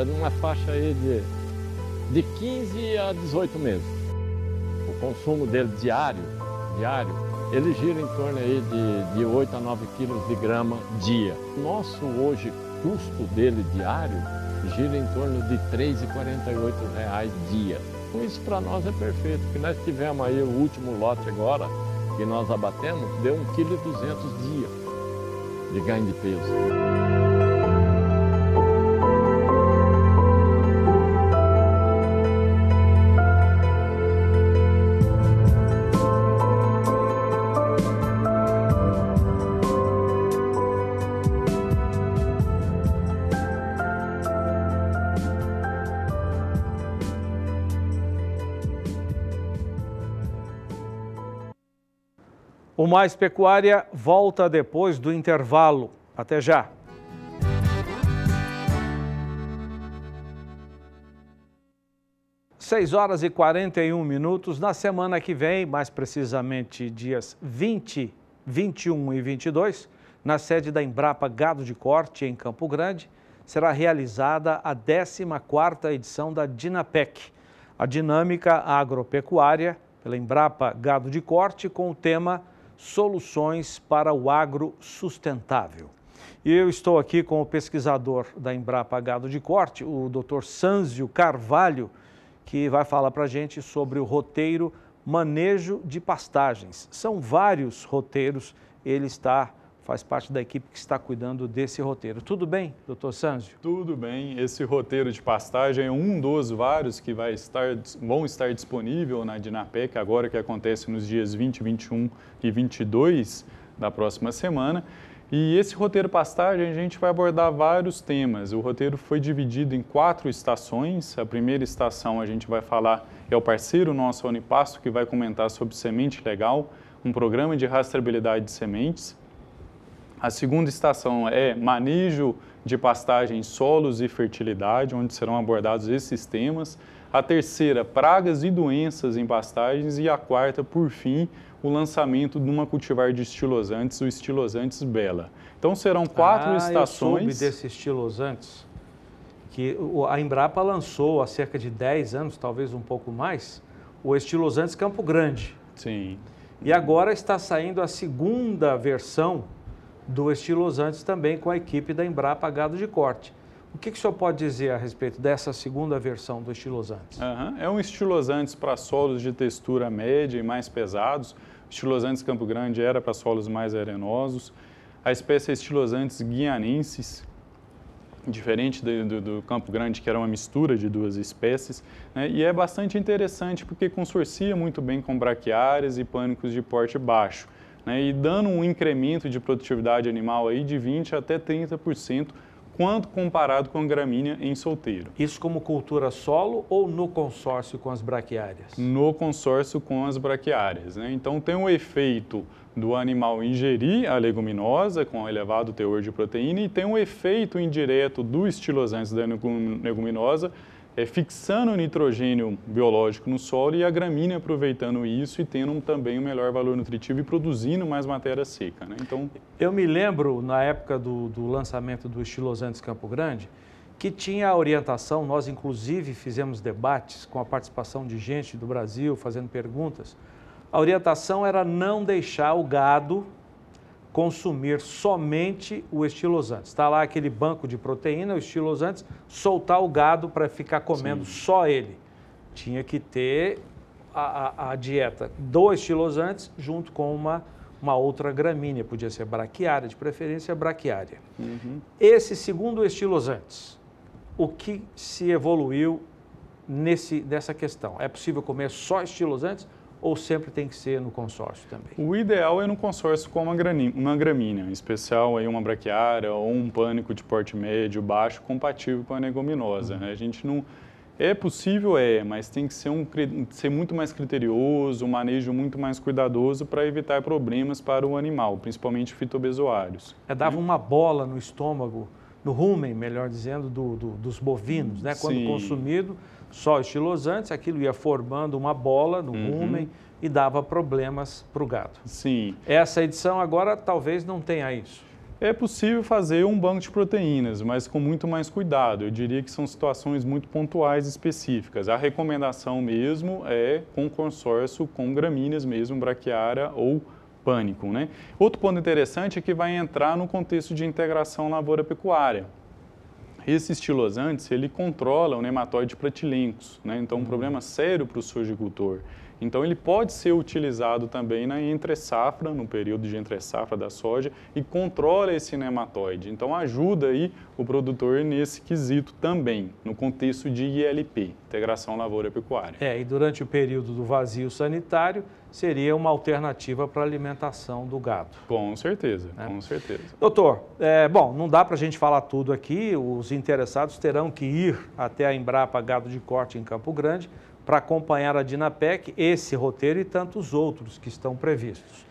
numa faixa aí de 15 a 18 meses. O consumo dele diário, ele gira em torno aí de 8 a 9 quilos de grama dia. Nosso hoje custo dele diário gira em torno de R$ 3,48 dia. Isso para nós é perfeito, porque nós tivemos aí o último lote agora, que nós abatemos, deu 1,2 kg dia de ganho de peso. O Mais Pecuária volta depois do intervalo. Até já. Seis horas e 41 minutos. Na semana que vem, mais precisamente dias 20, 21 e 22, na sede da Embrapa Gado de Corte, em Campo Grande, será realizada a 14ª edição da Dinapec, a dinâmica agropecuária pela Embrapa Gado de Corte, com o tema Soluções para o Agro Sustentável. E eu estou aqui com o pesquisador da Embrapa Gado de Corte, o Dr. Sânzio Carvalho, que vai falar para a gente sobre o roteiro Manejo de Pastagens. São vários roteiros, ele faz parte da equipe que está cuidando desse roteiro. Tudo bem, doutor Sânzio? Tudo bem. Esse roteiro de pastagem é um dos vários que vão estar disponível na Dinapec, agora que acontece nos dias 20, 21 e 22 da próxima semana. E esse roteiro pastagem a gente vai abordar vários temas. O roteiro foi dividido em 4 estações. A primeira estação a gente vai falar, é o parceiro nosso, a Unipasto, que vai comentar sobre semente legal, um programa de rastreabilidade de sementes. A segunda estação é manejo de pastagem, solos e fertilidade, onde serão abordados esses temas. A terceira, pragas e doenças em pastagens. E a quarta, por fim, o lançamento de uma cultivar de estilosantes, o Estilosantes Bela. Então serão 4 estações. Eu soube desse Estilosantes. que a Embrapa lançou há cerca de 10 anos, talvez um pouco mais, o Estilosantes Campo Grande. Sim. E agora está saindo a segunda versão do Estilosantes também com a equipe da Embrapa Gado de Corte. O que o senhor pode dizer a respeito dessa segunda versão do Estilosantes? É um Estilosantes para solos de textura média e mais pesados. O Estilosantes Campo Grande era para solos mais arenosos. A espécie é Estilosantes guianensis, diferente do Campo Grande, que era uma mistura de duas espécies, né? E é bastante interessante porque consorcia muito bem com braquiárias e pânicos de porte baixo, né? E dando um incremento de produtividade animal aí de 20% até 30%, quanto comparado com a gramínea em solteiro. Isso como cultura solo ou no consórcio com as braquiárias? No consórcio com as braquiárias, né? Então tem o efeito do animal ingerir a leguminosa com elevado teor de proteína e tem um efeito indireto do Estilosantes da leguminosa, fixando o nitrogênio biológico no solo e a gramínea aproveitando isso e tendo também um melhor valor nutritivo e produzindo mais matéria seca, né? Então, eu me lembro, na época do lançamento do Estilosantes Campo Grande, que tinha a orientação, nós inclusive fizemos debates com a participação de gente do Brasil, fazendo perguntas. A orientação era não deixar o gado consumir somente o Estilosantes. Está lá aquele banco de proteína, o Estilosantes, soltar o gado para ficar comendo só ele. Tinha que ter a dieta do Estilosantes junto com uma outra gramínea, podia ser braquiária, de preferência braquiária. Esse segundo Estilosantes, o que se evoluiu nessa questão? É possível comer só Estilosantes ou sempre tem que ser no consórcio também? O ideal é no consórcio com uma gramínea, em especial aí uma braquiária ou um pânico de porte médio, baixo, compatível com a leguminosa. A gente não... É possível, mas tem que ser muito mais criterioso, um manejo muito mais cuidadoso para evitar problemas para o animal, principalmente fitobezoários. Dava uma bola no estômago, no rumen, melhor dizendo, dos bovinos, né? Quando consumido, só Estilosantes, aquilo ia formando uma bola no rumen e dava problemas para o gado. Sim. Essa edição agora talvez não tenha isso. É possível fazer um banco de proteínas, mas com muito mais cuidado. Eu diria que são situações muito pontuais e específicas. A recomendação mesmo é com consórcio, com gramíneas mesmo, braquiária ou pânico, né? Outro ponto interessante é que vai entrar no contexto de integração lavoura-pecuária. Esse Estilosantes, ele controla o nematóide pratilencos, né? Então, um problema sério para o sojicultor. Então, ele pode ser utilizado também na entre-safra, no período de entre-safra da soja, e controla esse nematóide. Então, ajuda aí o produtor nesse quesito também, no contexto de ILP, Integração Lavoura-Pecuária. E durante o período do vazio sanitário, seria uma alternativa para a alimentação do gado. Com certeza, com certeza. Doutor, bom, não dá para a gente falar tudo aqui, os interessados terão que ir até a Embrapa Gado de Corte em Campo Grande para acompanhar a Dinapec, esse roteiro e tantos outros que estão previstos.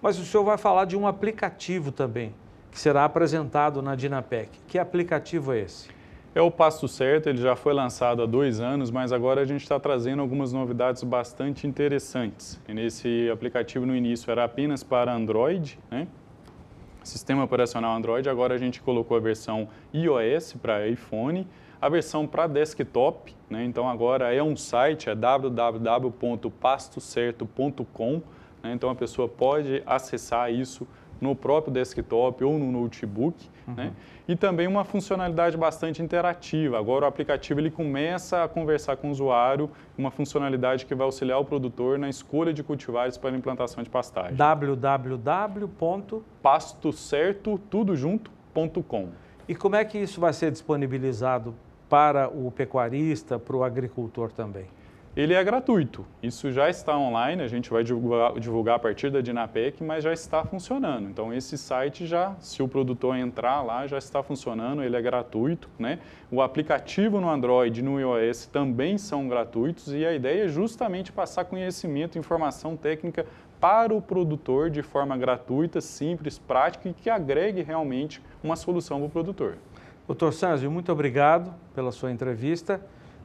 Mas o senhor vai falar de um aplicativo também, que será apresentado na Dinapec. Que aplicativo é esse? É o Pasto Certo, ele já foi lançado há 2 anos, mas agora a gente está trazendo algumas novidades bastante interessantes. E nesse aplicativo no início era apenas para Android, né? Sistema operacional Android, agora a gente colocou a versão iOS para iPhone, a versão para desktop, né? Então agora é um site, é www.pastocerto.com, né? Então a pessoa pode acessar isso no próprio desktop ou no notebook, né? E também uma funcionalidade bastante interativa. Agora o aplicativo ele começa a conversar com o usuário, uma funcionalidade que vai auxiliar o produtor na escolha de cultivares para implantação de pastagem. www.pastocerto.com. E como é que isso vai ser disponibilizado para o pecuarista, para o agricultor também? Ele é gratuito, isso já está online, a gente vai divulgar a partir da Dinapec, mas já está funcionando. Então esse site já, se o produtor entrar lá, já está funcionando, ele é gratuito, né? O aplicativo no Android e no iOS também são gratuitos e a ideia é justamente passar conhecimento e informação técnica para o produtor de forma gratuita, simples, prática e que agregue realmente uma solução para o produtor. Doutor Sanzio, muito obrigado pela sua entrevista.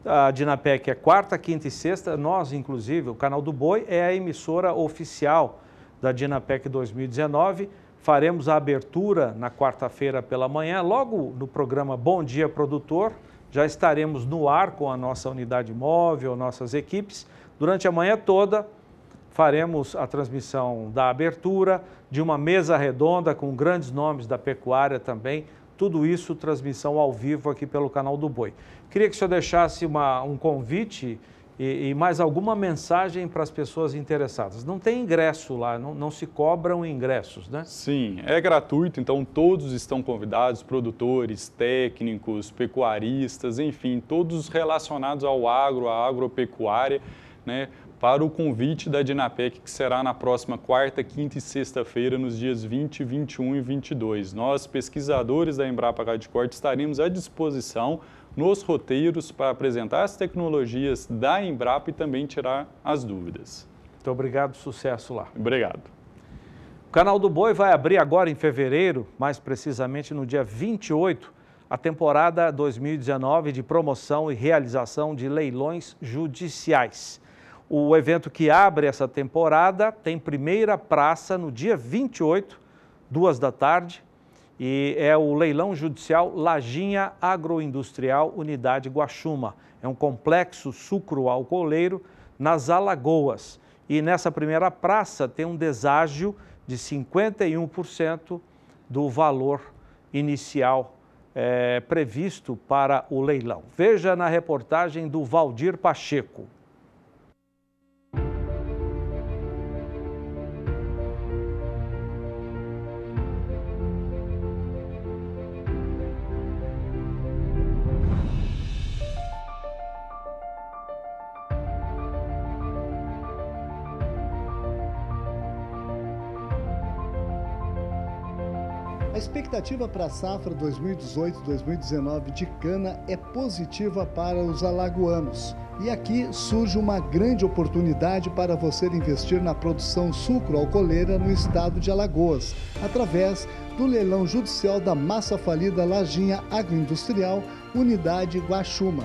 A Dinapec é quarta, quinta e sexta. Nós, inclusive, o Canal do Boi é a emissora oficial da Dinapec 2019. Faremos a abertura na quarta-feira pela manhã, logo no programa Bom Dia Produtor, já estaremos no ar com a nossa unidade móvel, nossas equipes. Durante a manhã toda, faremos a transmissão da abertura, de uma mesa redonda com grandes nomes da pecuária também. Tudo isso, transmissão ao vivo aqui pelo canal do Boi. Queria que o senhor deixasse um convite e mais alguma mensagem para as pessoas interessadas. Não tem ingresso lá, não se cobram ingressos, né? Sim, é gratuito, então todos estão convidados, produtores, técnicos, pecuaristas, enfim, todos relacionados ao agro, à agropecuária, né, para o convite da Dinapec, que será na próxima quarta, quinta e sexta-feira, nos dias 20, 21 e 22. Nós, pesquisadores da Embrapa Gado de Corte, estaremos à disposição nos roteiros para apresentar as tecnologias da Embrapa e também tirar as dúvidas. Muito obrigado, sucesso lá. Obrigado. O Canal do Boi vai abrir agora em fevereiro, mais precisamente no dia 28, a temporada 2019 de promoção e realização de leilões judiciais. O evento que abre essa temporada tem primeira praça no dia 28, 2 da tarde, e é o leilão judicial Lajinha Agroindustrial Unidade Guaxuma. É um complexo sucro-alcooleiro nas Alagoas. E nessa primeira praça tem um deságio de 51% do valor inicial previsto para o leilão. Veja na reportagem do Valdir Pacheco. A expectativa para a safra 2018-2019 de cana é positiva para os alagoanos. E aqui surge uma grande oportunidade para você investir na produção sucro-alcooleira no estado de Alagoas, através do leilão judicial da massa falida Lajinha Agroindustrial Unidade Guaxuma.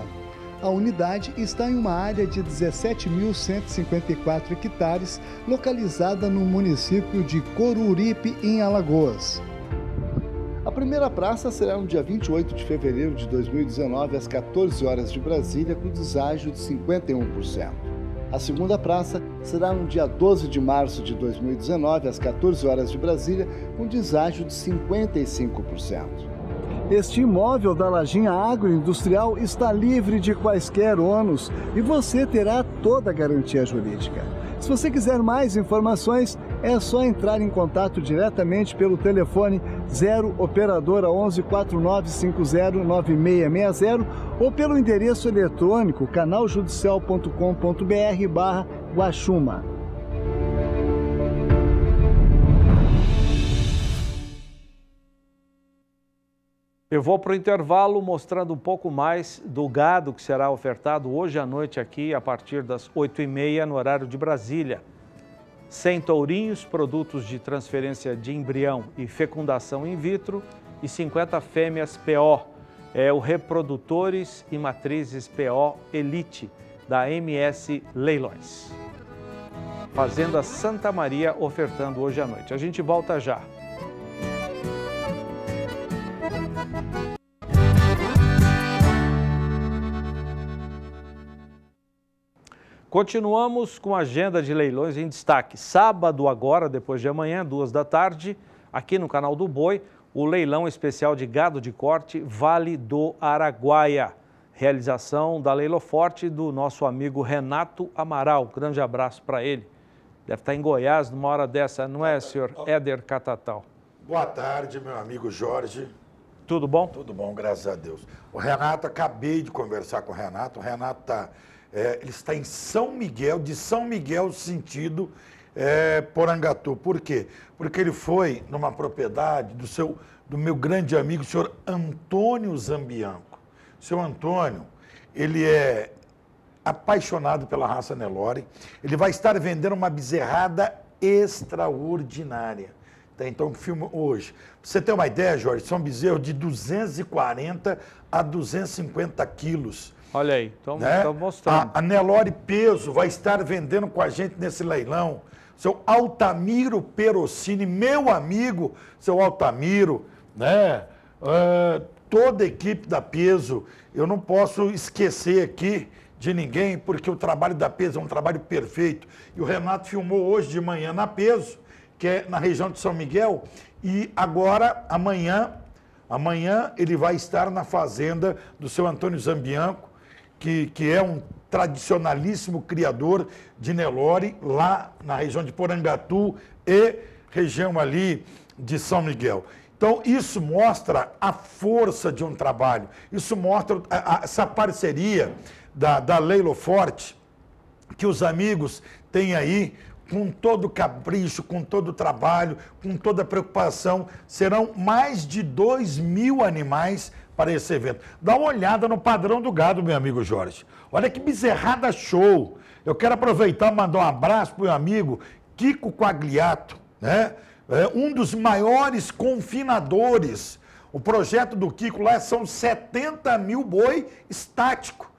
A unidade está em uma área de 17.154 hectares, localizada no município de Coruripe, em Alagoas. A primeira praça será no dia 28 de fevereiro de 2019, às 14 horas de Brasília, com deságio de 51%. A segunda praça será no dia 12 de março de 2019, às 14 horas de Brasília, com deságio de 55%. Este imóvel da Lajinha Agroindustrial está livre de quaisquer ônus e você terá toda a garantia jurídica. Se você quiser mais informações, é só entrar em contato diretamente pelo telefone 0 operadora 11 4950 9660 ou pelo endereço eletrônico canaljudicial.com.br/Guaxuma. Eu vou para o intervalo mostrando um pouco mais do gado que será ofertado hoje à noite aqui a partir das 8h30 no horário de Brasília. 100 tourinhos, produtos de transferência de embrião e fecundação in vitro e 50 fêmeas PO. É o Reprodutores e Matrizes PO Elite da MS Leilões. Fazenda Santa Maria ofertando hoje à noite. A gente volta já. Continuamos com a agenda de leilões em destaque. Sábado agora, depois de amanhã, 2 da tarde, aqui no Canal do Boi, o leilão especial de gado de corte Vale do Araguaia. Realização da Leiloforte do nosso amigo Renato Amaral. Grande abraço para ele. Deve estar em Goiás numa hora dessa, não é, senhor Éder Catatal? Boa tarde, meu amigo Jorge. Tudo bom? Tudo bom, graças a Deus. O Renato, acabei de conversar com o Renato. O Renato ele está em São Miguel, de São Miguel sentido Porangatu. Por quê? Porque ele foi numa propriedade do meu grande amigo, o senhor Antônio Zambianco. O senhor Antônio, ele é apaixonado pela raça Nelore. Ele vai estar vendendo uma bezerrada extraordinária. Então, filme hoje. Pra você ter uma ideia, Jorge, são bezerros de 240 a 250 quilos. Olha aí, estamos mostrando. A Nelore Peso vai estar vendendo com a gente nesse leilão. Seu Altamiro Perocini, meu amigo, seu Altamiro, né? toda a equipe da Peso. Eu não posso esquecer aqui de ninguém, porque o trabalho da Peso é um trabalho perfeito. E o Renato filmou hoje de manhã na Peso, que é na região de São Miguel, e agora, amanhã ele vai estar na fazenda do seu Antônio Zambianco, que é um tradicionalíssimo criador de Nelore, lá na região de Porangatu e região ali de São Miguel. Então, isso mostra a força de um trabalho, isso mostra essa parceria da Leilo Forte, que os amigos têm aí, com todo capricho, com todo trabalho, com toda preocupação. Serão mais de 2.000 animais para esse evento. Dá uma olhada no padrão do gado, meu amigo Jorge. Olha que bezerrada show. Eu quero aproveitar e mandar um abraço para o meu amigo Kiko Quagliato, né? Um dos maiores confinadores. O projeto do Kiko lá são 70 mil boi estático.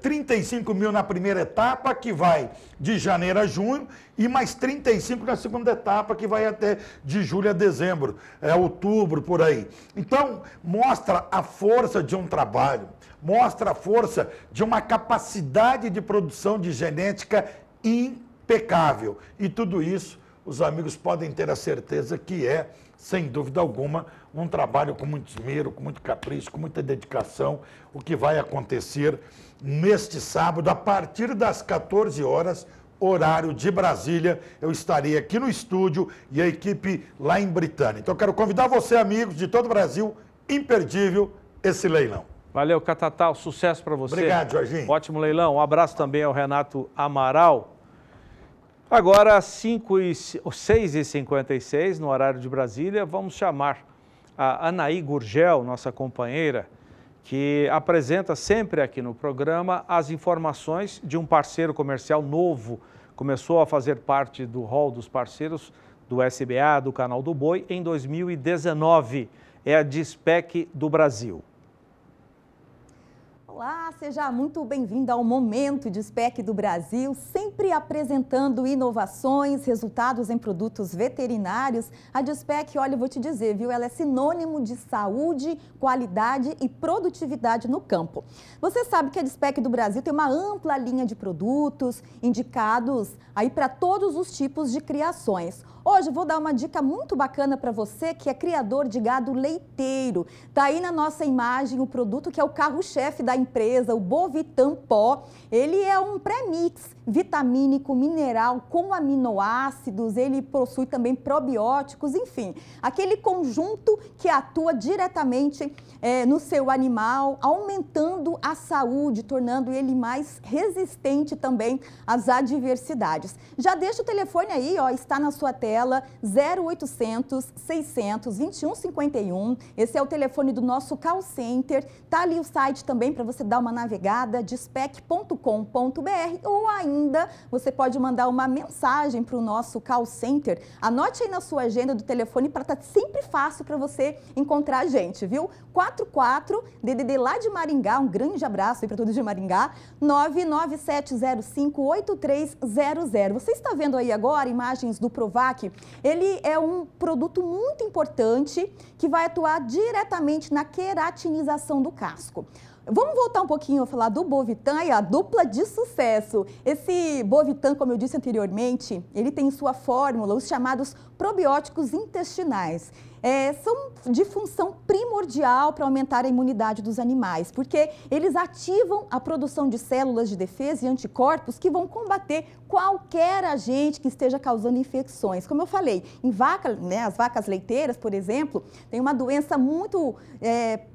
35 mil na primeira etapa, que vai de janeiro a junho, e mais 35 na segunda etapa, que vai até de julho a dezembro, outubro, por aí. Então, mostra a força de um trabalho, mostra a força de uma capacidade de produção de genética impecável. E tudo isso, os amigos podem ter a certeza que é, sem dúvida alguma, um trabalho com muito esmero, com muito capricho, com muita dedicação, o que vai acontecer neste sábado, a partir das 14 horas, horário de Brasília. Eu estarei aqui no estúdio e a equipe lá em Britânia. Então, eu quero convidar você, amigos de todo o Brasil, imperdível esse leilão. Valeu, Catatal, sucesso para você. Obrigado, Jorginho. Ótimo leilão. Um abraço também ao Renato Amaral. Agora, 6h56, no horário de Brasília, vamos chamar a Anaí Gurgel, nossa companheira, que apresenta sempre aqui no programa as informações de um parceiro comercial novo. Começou a fazer parte do hall dos parceiros do SBA, do Canal do Boi, em 2019. É a Dispec do Brasil. Olá, seja muito bem-vindo ao Momento Dispec do Brasil, sempre apresentando inovações, resultados em produtos veterinários. A Dispec, olha, eu vou te dizer, viu, ela é sinônimo de saúde, qualidade e produtividade no campo. Você sabe que a Dispec do Brasil tem uma ampla linha de produtos indicados aí para todos os tipos de criações. Hoje eu vou dar uma dica muito bacana para você que é criador de gado leiteiro. Tá aí na nossa imagem o produto que é o carro-chefe da empresa, o Bovitan Pó. Ele é um pré-mix vitamínico, mineral, com aminoácidos, ele possui também probióticos, enfim, aquele conjunto que atua diretamente no seu animal, aumentando a saúde, tornando ele mais resistente também às adversidades. Já deixa o telefone aí, ó, está na sua tela, 0800 600 2151. Esse é o telefone do nosso call center. Tá ali o site também para você dar uma navegada, dispec.com.br, ou ainda você pode mandar uma mensagem para o nosso call center. Anote aí na sua agenda do telefone para estar sempre fácil para você encontrar a gente, viu? 44 DDD lá de Maringá, um grande abraço aí para todos de Maringá, 997058300. Você está vendo aí agora imagens do Provac? Ele é um produto muito importante que vai atuar diretamente na queratinização do casco. Vamos voltar um pouquinho a falar do Bovitan e a dupla de sucesso. Esse Bovitan, como eu disse anteriormente, ele tem em sua fórmula os chamados probióticos intestinais. São de função primordial para aumentar a imunidade dos animais, porque eles ativam a produção de células de defesa e anticorpos que vão combater qualquer agente que esteja causando infecções. Como eu falei, em vaca, né, as vacas leiteiras, por exemplo, tem uma doença muito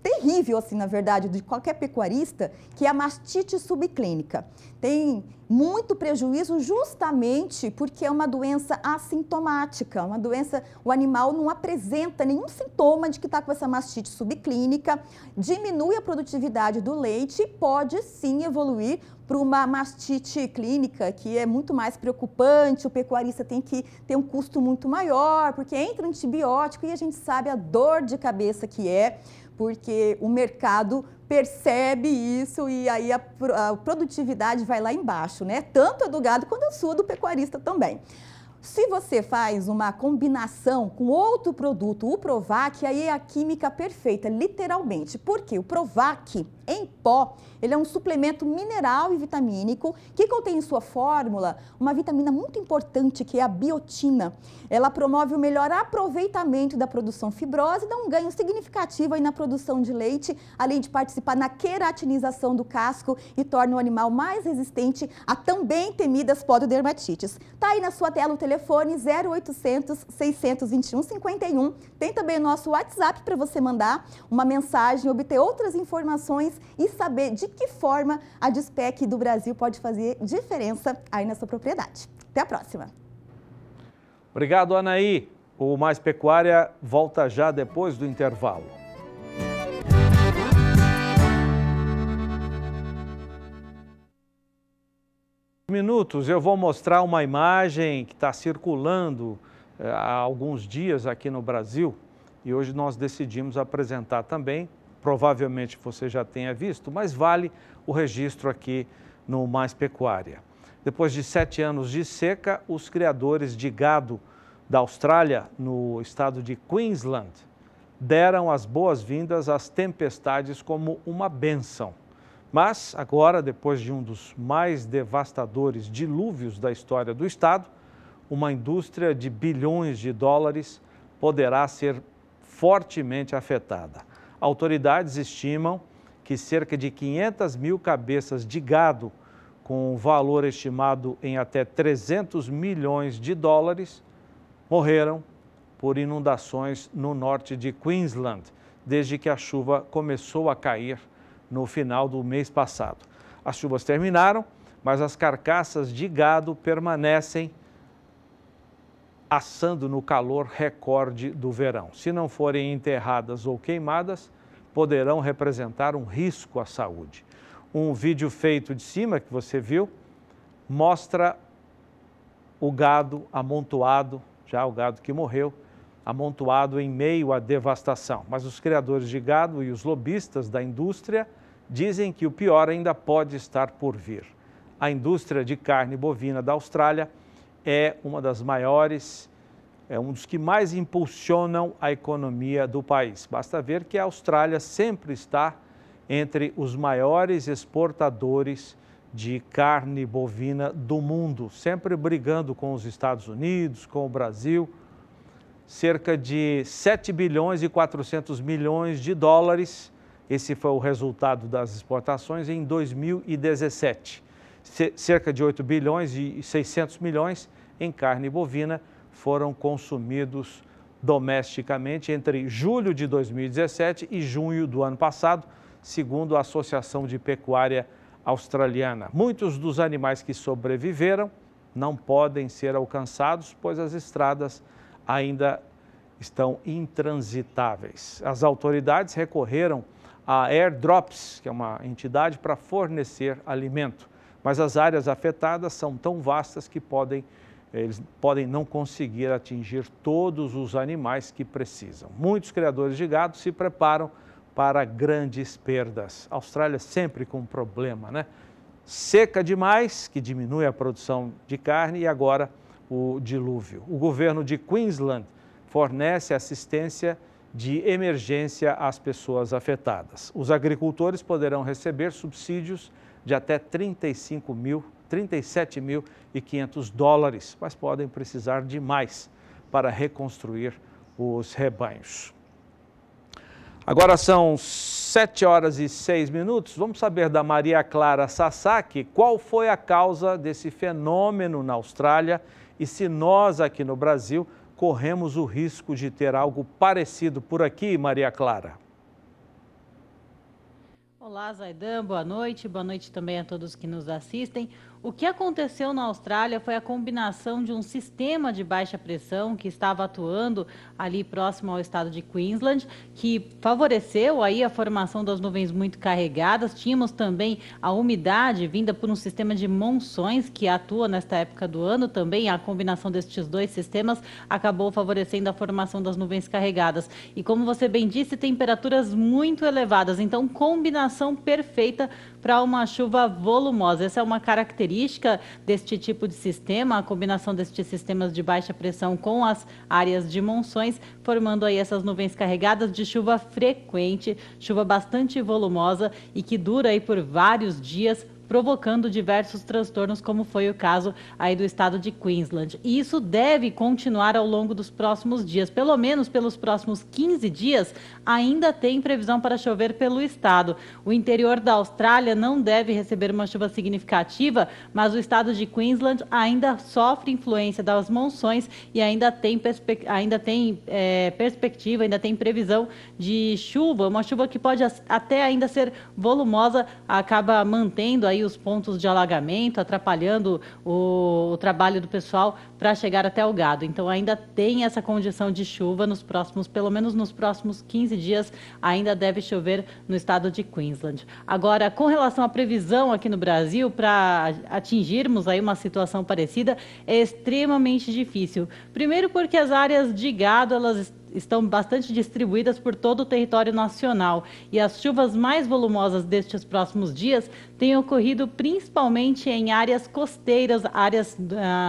terrível, assim, na verdade, de qualquer pecuarista, que é a mastite subclínica. Tem muito prejuízo justamente porque é uma doença assintomática, uma doença, o animal não apresenta nenhum sintoma de que está com essa mastite subclínica, diminui a produtividade do leite e pode sim evoluir para uma mastite clínica, que é muito mais preocupante. O pecuarista tem que ter um custo muito maior, porque entra antibiótico e a gente sabe a dor de cabeça que é, porque o mercado percebe isso e aí a produtividade vai lá embaixo, né? Tanto a do gado quanto a sua do pecuarista também. Se você faz uma combinação com outro produto, o Provac, aí é a química perfeita, literalmente. Porque o Provac em pó, ele é um suplemento mineral e vitamínico que contém em sua fórmula uma vitamina muito importante, que é a biotina. Ela promove o melhor aproveitamento da produção fibrosa e dá um ganho significativo aí na produção de leite, além de participar na queratinização do casco e torna o animal mais resistente a também temidas pododermatites. Tá aí na sua tela o telefone 0800 621 51. Tem também o nosso WhatsApp para você mandar uma mensagem, obter outras informações e saber de que forma a Dispec do Brasil pode fazer diferença aí na sua propriedade. Até a próxima. Obrigado, Anaí. O Mais Pecuária volta já depois do intervalo. Minutos, eu vou mostrar uma imagem que está circulando há alguns dias aqui no Brasil e hoje nós decidimos apresentar também. Provavelmente você já tenha visto, mas vale o registro aqui no Mais Pecuária. Depois de 7 anos de seca, os criadores de gado da Austrália, no estado de Queensland, deram as boas-vindas às tempestades como uma bênção. Mas agora, depois de um dos mais devastadores dilúvios da história do estado, uma indústria de bilhões de dólares poderá ser fortemente afetada. Autoridades estimam que cerca de 500 mil cabeças de gado, com um valor estimado em até 300 milhões de dólares, morreram por inundações no norte de Queensland, desde que a chuva começou a cair no final do mês passado. As chuvas terminaram, mas as carcaças de gado permanecem assando no calor recorde do verão. Se não forem enterradas ou queimadas, poderão representar um risco à saúde. Um vídeo feito de cima, que você viu, mostra o gado amontoado, já o gado que morreu, amontoado em meio à devastação. Mas os criadores de gado e os lobistas da indústria dizem que o pior ainda pode estar por vir. A indústria de carne bovina da Austrália é uma das maiores, é um dos que mais impulsionam a economia do país. Basta ver que a Austrália sempre está entre os maiores exportadores de carne bovina do mundo, sempre brigando com os Estados Unidos, com o Brasil. Cerca de 7 bilhões e 400 milhões de dólares, esse foi o resultado das exportações em 2017. Cerca de 8 bilhões e 600 milhões em carne bovina foram consumidos domesticamente entre julho de 2017 e junho do ano passado, segundo a Associação de Pecuária Australiana. Muitos dos animais que sobreviveram não podem ser alcançados, pois as estradas ainda estão intransitáveis. As autoridades recorreram a Airdrops, que é uma entidade para fornecer alimento, mas as áreas afetadas são tão vastas que eles podem não conseguir atingir todos os animais que precisam. Muitos criadores de gado se preparam para grandes perdas. A Austrália sempre com um problema, né? Seca demais, que diminui a produção de carne, e agora o dilúvio. O governo de Queensland fornece assistência de emergência às pessoas afetadas. Os agricultores poderão receber subsídios de até 37.500 dólares, mas podem precisar de mais para reconstruir os rebanhos. Agora são 7h06. Vamos saber da Maria Clara Sasaki qual foi a causa desse fenômeno na Austrália e se nós aqui no Brasil corremos o risco de ter algo parecido por aqui, Maria Clara. Olá, Zaidan, boa noite também a todos que nos assistem. O que aconteceu na Austrália foi a combinação de um sistema de baixa pressão que estava atuando ali próximo ao estado de Queensland, que favoreceu aí a formação das nuvens muito carregadas. Tínhamos também a umidade vinda por um sistema de monções que atua nesta época do ano. Também a combinação destes dois sistemas acabou favorecendo a formação das nuvens carregadas. E como você bem disse, temperaturas muito elevadas, então combinação perfeita para uma chuva volumosa. Essa é uma característica deste tipo de sistema, a combinação destes sistemas de baixa pressão com as áreas de monções, formando aí essas nuvens carregadas de chuva frequente, chuva bastante volumosa e que dura aí por vários dias, provocando diversos transtornos, como foi o caso aí do estado de Queensland. E isso deve continuar ao longo dos próximos dias, pelo menos pelos próximos 15 dias, ainda tem previsão para chover pelo estado. O interior da Austrália não deve receber uma chuva significativa, mas o estado de Queensland ainda sofre influência das monções e ainda tem perspectiva, ainda tem previsão de chuva, uma chuva que pode até ainda ser volumosa, acaba mantendo aí os pontos de alagamento, atrapalhando o trabalho do pessoal para chegar até o gado. Então ainda tem essa condição de chuva nos próximos, pelo menos nos próximos 15 dias, ainda deve chover no estado de Queensland. Agora, com relação à previsão aqui no Brasil, para atingirmos aí uma situação parecida, é extremamente difícil. Primeiro porque as áreas de gado, elas estão bastante distribuídas por todo o território nacional e as chuvas mais volumosas destes próximos dias têm ocorrido principalmente em áreas costeiras, áreas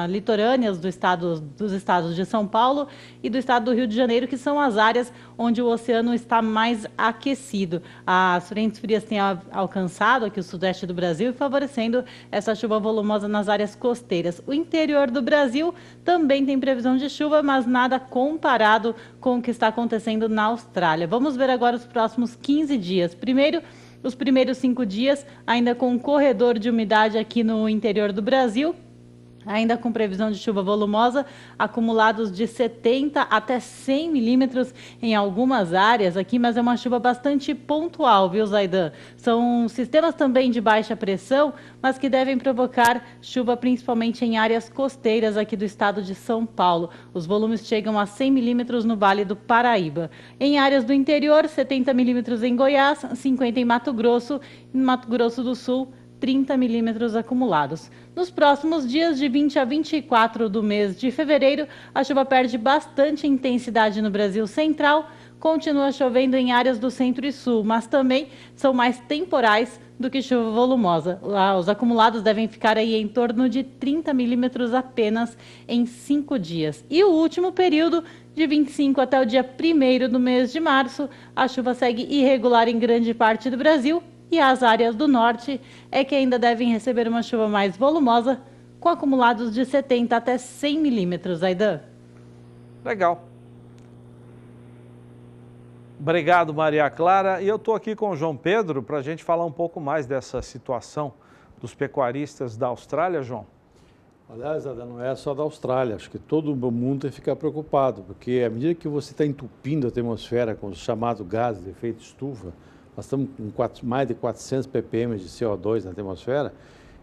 litorâneas dos estados de São Paulo e do estado do Rio de Janeiro, que são as áreas onde o oceano está mais aquecido. As frentes frias têm alcançado aqui o sudeste do Brasil, favorecendo essa chuva volumosa nas áreas costeiras. O interior do Brasil também tem previsão de chuva, mas nada comparado com o que está acontecendo na Austrália. Vamos ver agora os próximos 15 dias. Primeiro, os primeiros 5 dias, ainda com um corredor de umidade aqui no interior do Brasil, ainda com previsão de chuva volumosa, acumulados de 70 até 100 milímetros em algumas áreas aqui, mas é uma chuva bastante pontual, viu, Zaidan? São sistemas também de baixa pressão, mas que devem provocar chuva principalmente em áreas costeiras aqui do estado de São Paulo. Os volumes chegam a 100 milímetros no Vale do Paraíba. Em áreas do interior, 70 milímetros em Goiás, 50 em Mato Grosso do Sul, 30 milímetros acumulados. Nos próximos dias, de 20 a 24 do mês de fevereiro, a chuva perde bastante intensidade no Brasil Central, continua chovendo em áreas do centro e sul, mas também são mais temporais do que chuva volumosa. Os acumulados devem ficar aí em torno de 30 milímetros apenas em 5 dias. E o último período, de 25 até o dia 1º do mês de março, a chuva segue irregular em grande parte do Brasil, e as áreas do norte é que ainda devem receber uma chuva mais volumosa, com acumulados de 70 até 100 milímetros, Aidan. Legal. Obrigado, Maria Clara. E eu estou aqui com o João Pedro para a gente falar um pouco mais dessa situação dos pecuaristas da Austrália, João. Aliás, Aidan, não é só da Austrália, acho que todo mundo tem que ficar preocupado, porque à medida que você está entupindo a atmosfera com os chamados gases de efeito estufa, nós estamos com mais de 400 ppm de CO2 na atmosfera,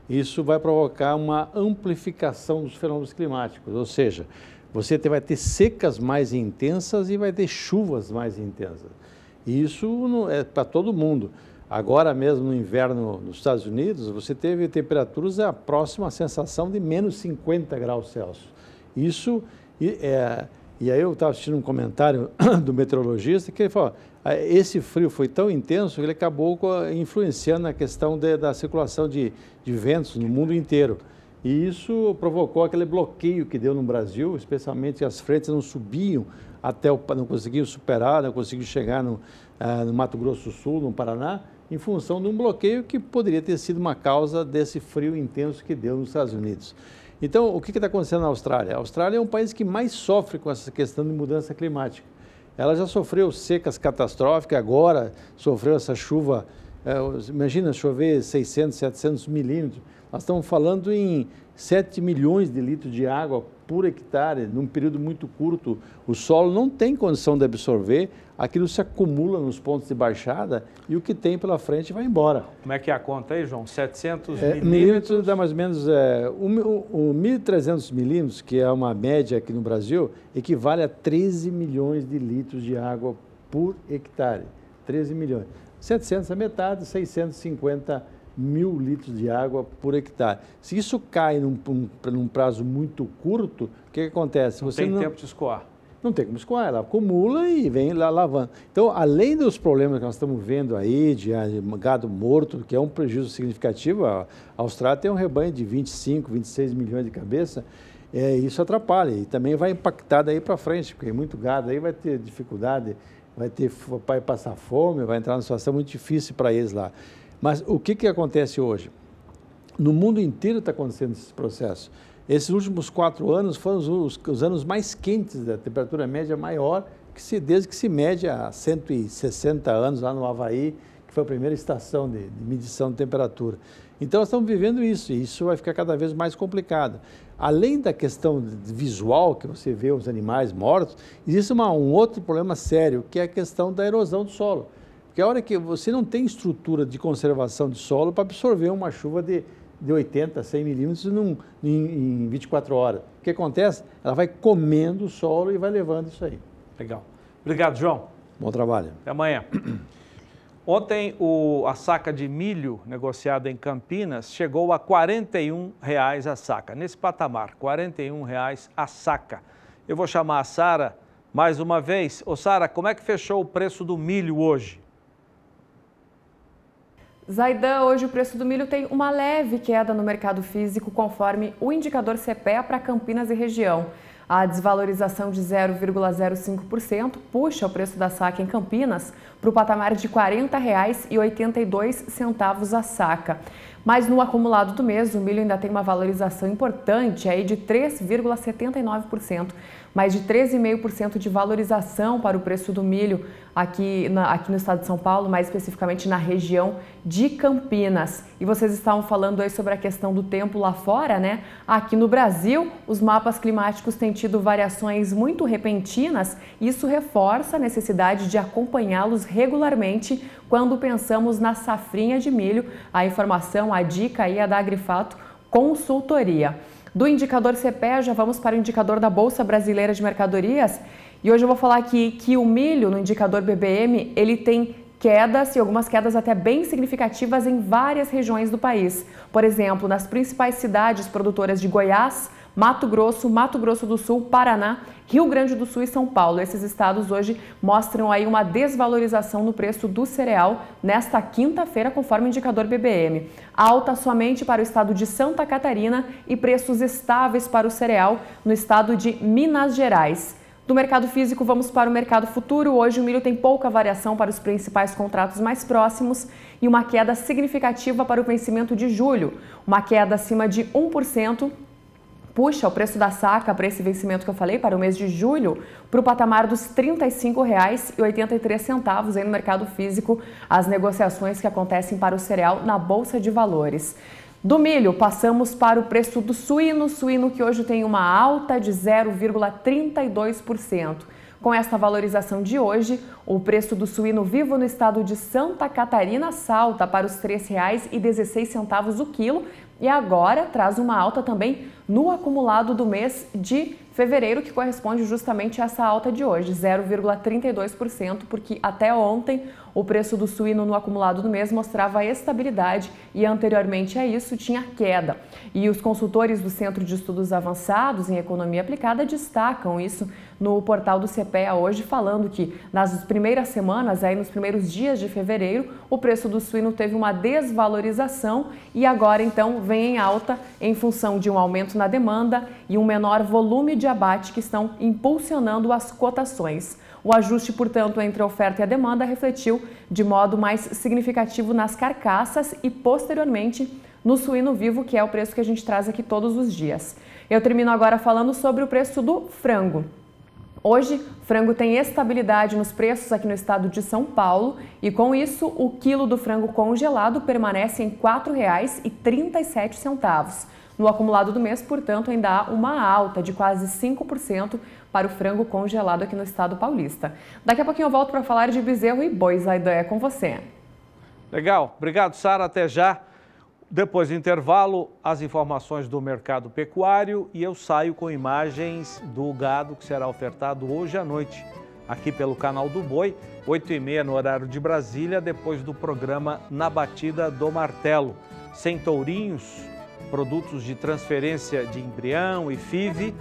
isso vai provocar uma amplificação dos fenômenos climáticos, ou seja, você vai ter secas mais intensas e vai ter chuvas mais intensas. E isso não é para todo mundo. Agora mesmo no inverno nos Estados Unidos, você teve temperaturas próximas à sensação de menos 50 graus Celsius. Isso, e aí eu estava assistindo um comentário do meteorologista que ele falou, esse frio foi tão intenso que ele acabou influenciando na questão da circulação de ventos no mundo inteiro. E isso provocou aquele bloqueio que deu no Brasil, especialmente as frentes não subiam não conseguiam superar, não conseguiam chegar no Mato Grosso do Sul, no Paraná, em função de um bloqueio que poderia ter sido uma causa desse frio intenso que deu nos Estados Unidos. Então, o que está acontecendo na Austrália? A Austrália é um país que mais sofre com essa questão de mudança climática. Ela já sofreu secas catastróficas, agora sofreu essa chuva, imagina chover 600, 700 milímetros. Nós estamos falando em 7 milhões de litros de água por hectare, num período muito curto. O solo não tem condição de absorver, aquilo se acumula nos pontos de baixada e o que tem pela frente vai embora. Como é que é a conta aí, João? 700 milímetros dá mais ou menos 1.300 milímetros, que é uma média aqui no Brasil, equivale a 13 milhões de litros de água por hectare. 13 milhões. 700 é metade, 650 mil litros de água por hectare. Se isso cai num prazo muito curto, o que acontece? Não tem tempo de escoar. não tem como escoar, ela acumula e vem lá lavando. Então, além dos problemas que nós estamos vendo aí, de gado morto, que é um prejuízo significativo, a Austrália tem um rebanho de 25, 26 milhões de cabeças, isso atrapalha e também vai impactar daí para frente, porque muito gado aí vai ter dificuldade, vai passar fome, vai entrar numa situação muito difícil para eles lá. Mas o que acontece hoje? No mundo inteiro está acontecendo esse processo. Esses últimos 4 anos foram os anos mais quentes, da temperatura média maior, desde que se mede há 160 anos lá no Havaí, que foi a primeira estação de medição de temperatura. Então, nós estamos vivendo isso, e isso vai ficar cada vez mais complicado. Além da questão visual, que você vê os animais mortos, existe um outro problema sério, que é a questão da erosão do solo. Porque a hora que você não tem estrutura de conservação de solo para absorver uma chuva de 80, 100 milímetros em 24 horas. O que acontece? Ela vai comendo o solo e vai levando isso aí. Legal. Obrigado, João. Bom trabalho. Até amanhã. Ontem, a saca de milho negociada em Campinas chegou a R$ 41 a saca. Nesse patamar, R$ 41 a saca. Eu vou chamar a Sara mais uma vez. Ô, Sara, como é que fechou o preço do milho hoje? Zaidan, hoje o preço do milho tem uma leve queda no mercado físico, conforme o indicador CPEA para Campinas e região. A desvalorização de 0,05% puxa o preço da saca em Campinas para o patamar de R$ 40,82 a saca. Mas no acumulado do mês, o milho ainda tem uma valorização importante aí de 3,79%, mais de 13,5% de valorização para o preço do milho aqui no estado de São Paulo, mais especificamente na região de Campinas. E vocês estavam falando aí sobre a questão do tempo lá fora, né? Aqui no Brasil, os mapas climáticos têm tido variações muito repentinas e isso reforça a necessidade de acompanhá-los regularmente quando pensamos na safrinha de milho. A informação, a dica aí é da Agrifato Consultoria. Do indicador CPEA, já vamos para o indicador da Bolsa Brasileira de Mercadorias. E hoje eu vou falar aqui que o milho, no indicador BBM, ele tem quedas e algumas quedas até bem significativas em várias regiões do país. Por exemplo, nas principais cidades produtoras de Goiás, Mato Grosso do Sul, Paraná, Rio Grande do Sul e São Paulo. Esses estados hoje mostram aí uma desvalorização no preço do cereal nesta quinta-feira, conforme o indicador BBM. Alta somente para o estado de Santa Catarina e preços estáveis para o cereal no estado de Minas Gerais. Do mercado físico, vamos para o mercado futuro. Hoje o milho tem pouca variação para os principais contratos mais próximos e uma queda significativa para o vencimento de julho. Uma queda acima de 1%. Puxa o preço da saca para esse vencimento que eu falei, para o mês de julho, para o patamar dos R$ 35,83 aí no mercado físico, as negociações que acontecem para o cereal na Bolsa de Valores. Do milho, passamos para o preço do suíno que hoje tem uma alta de 0,32%. Com esta valorização de hoje, o preço do suíno vivo no estado de Santa Catarina salta para os R$ 3,16 o quilo e agora traz uma alta também no acumulado do mês de fevereiro, que corresponde justamente a essa alta de hoje, 0,32%, porque até ontem o preço do suíno no acumulado do mês mostrava estabilidade e anteriormente a isso tinha queda. E os consultores do Centro de Estudos Avançados em Economia Aplicada destacam isso no portal do CPEA hoje, falando que nas primeiras semanas, aí nos primeiros dias de fevereiro, o preço do suíno teve uma desvalorização e agora então vem em alta em função de um aumento na demanda e um menor volume de abate que estão impulsionando as cotações. O ajuste, portanto, entre a oferta e a demanda refletiu de modo mais significativo nas carcaças e, posteriormente, no suíno vivo, que é o preço que a gente traz aqui todos os dias. Eu termino agora falando sobre o preço do frango. Hoje, frango tem estabilidade nos preços aqui no estado de São Paulo e, com isso, o quilo do frango congelado permanece em R$ 4,37. No acumulado do mês, portanto, ainda há uma alta de quase 5% para o frango congelado aqui no estado paulista. Daqui a pouquinho eu volto para falar de bezerro e boi. Zaidan, é com você. Legal. Obrigado, Sara. Até já. Depois do intervalo, as informações do mercado pecuário e eu saio com imagens do gado que será ofertado hoje à noite, aqui pelo canal do Boi, 8h30 no horário de Brasília, depois do programa Na Batida do Martelo. Sem tourinhos, produtos de transferência de embrião e FIV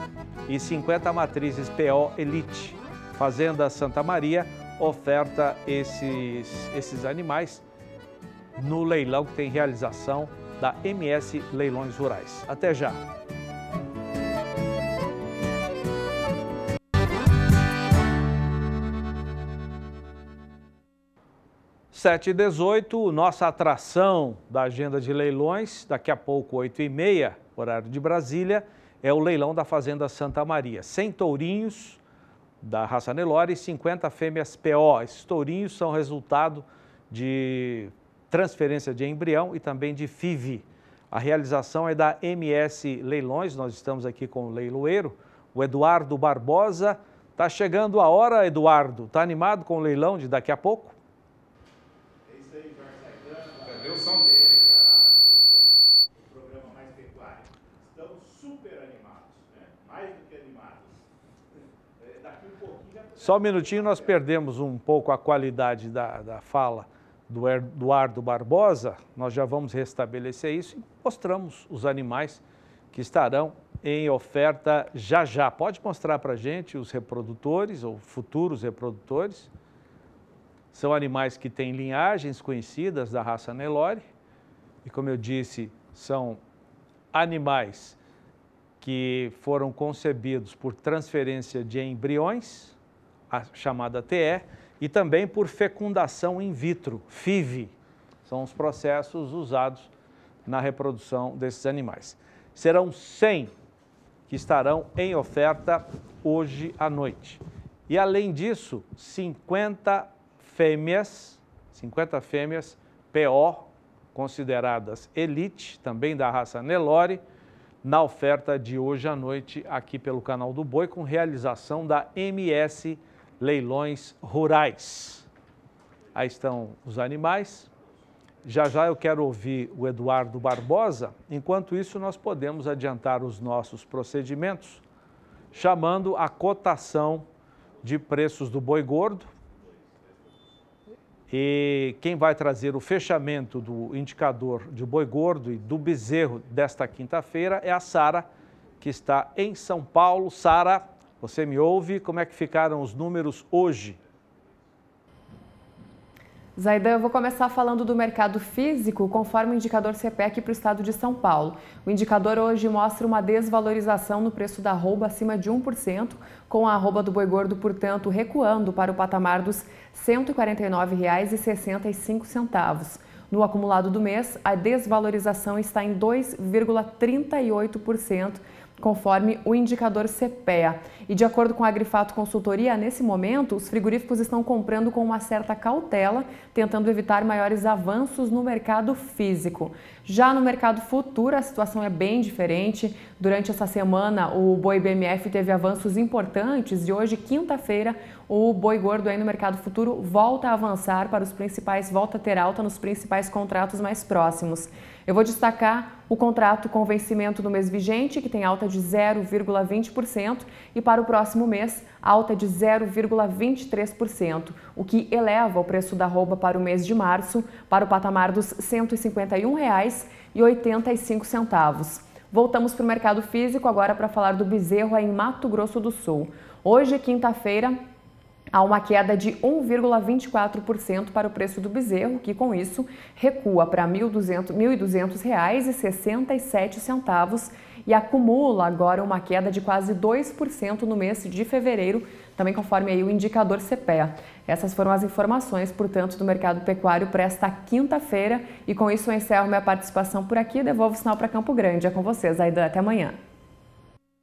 e 50 matrizes PO Elite. Fazenda Santa Maria oferta esses animais no leilão que tem realização da MS Leilões Rurais. Até já! Sete e 18, nossa atração da agenda de leilões, daqui a pouco 8h30, horário de Brasília, é o leilão da Fazenda Santa Maria. 100 tourinhos da raça Nelore e 50 fêmeas PO. Esses tourinhos são resultado de transferência de embrião e também de FIV. A realização é da MS Leilões, nós estamos aqui com o leiloeiro, o Eduardo Barbosa. Está chegando a hora, Eduardo. Está animado com o leilão de daqui a pouco? Cadê o som dele, caralho? O programa Mais Pecuário. Estamos super animados, né? Mais do que animados. Daqui um pouquinho... Só um minutinho, nós perdemos um pouco a qualidade da fala do Eduardo Barbosa. Nós já vamos restabelecer isso e mostramos os animais que estarão em oferta já já. Pode mostrar para a gente os reprodutores ou futuros reprodutores. São animais que têm linhagens conhecidas da raça Nelore e, como eu disse, são animais que foram concebidos por transferência de embriões, a chamada TE, e também por fecundação in vitro, FIV. São os processos usados na reprodução desses animais. Serão 100 que estarão em oferta hoje à noite. E, além disso, 50 fêmeas PO, consideradas elite, também da raça Nelore, na oferta de hoje à noite aqui pelo Canal do Boi, com realização da MS Leilões Rurais. Aí estão os animais. Já já eu quero ouvir o Eduardo Barbosa. Enquanto isso, nós podemos adiantar os nossos procedimentos, chamando a cotação de preços do boi gordo. E quem vai trazer o fechamento do indicador de boi gordo e do bezerro desta quinta-feira é a Sara, que está em São Paulo. Sara, você me ouve? Como é que ficaram os números hoje? Zaidan, eu vou começar falando do mercado físico, conforme o indicador CPEC para o estado de São Paulo. O indicador hoje mostra uma desvalorização no preço da arroba acima de 1%, com a arroba do boi gordo, portanto, recuando para o patamar dos R$ 149,65. No acumulado do mês, a desvalorização está em 2,38%, conforme o indicador CPEA. E de acordo com a Agrifato Consultoria, nesse momento, os frigoríficos estão comprando com uma certa cautela, tentando evitar maiores avanços no mercado físico. Já no mercado futuro, a situação é bem diferente. Durante essa semana, o boi BMF teve avanços importantes e hoje, quinta-feira, o boi gordo aí no mercado futuro volta a avançar para os principais, volta a ter alta nos principais contratos mais próximos. Eu vou destacar o contrato com vencimento no mês vigente, que tem alta de 0,20%, e para o próximo mês, alta de 0,23%, o que eleva o preço da arroba para o mês de março para o patamar dos R$ 151,85. Voltamos para o mercado físico agora para falar do bezerro em Mato Grosso do Sul. Hoje, quinta-feira, há uma queda de 1,24% para o preço do bezerro, que com isso recua para R$ 1.200,67 e acumula agora uma queda de quase 2% no mês de fevereiro, também conforme aí o indicador CPEA. Essas foram as informações, portanto, do mercado pecuário para esta quinta-feira e com isso eu encerro minha participação por aqui e devolvo o sinal para Campo Grande. É com vocês, Aidan. Até amanhã.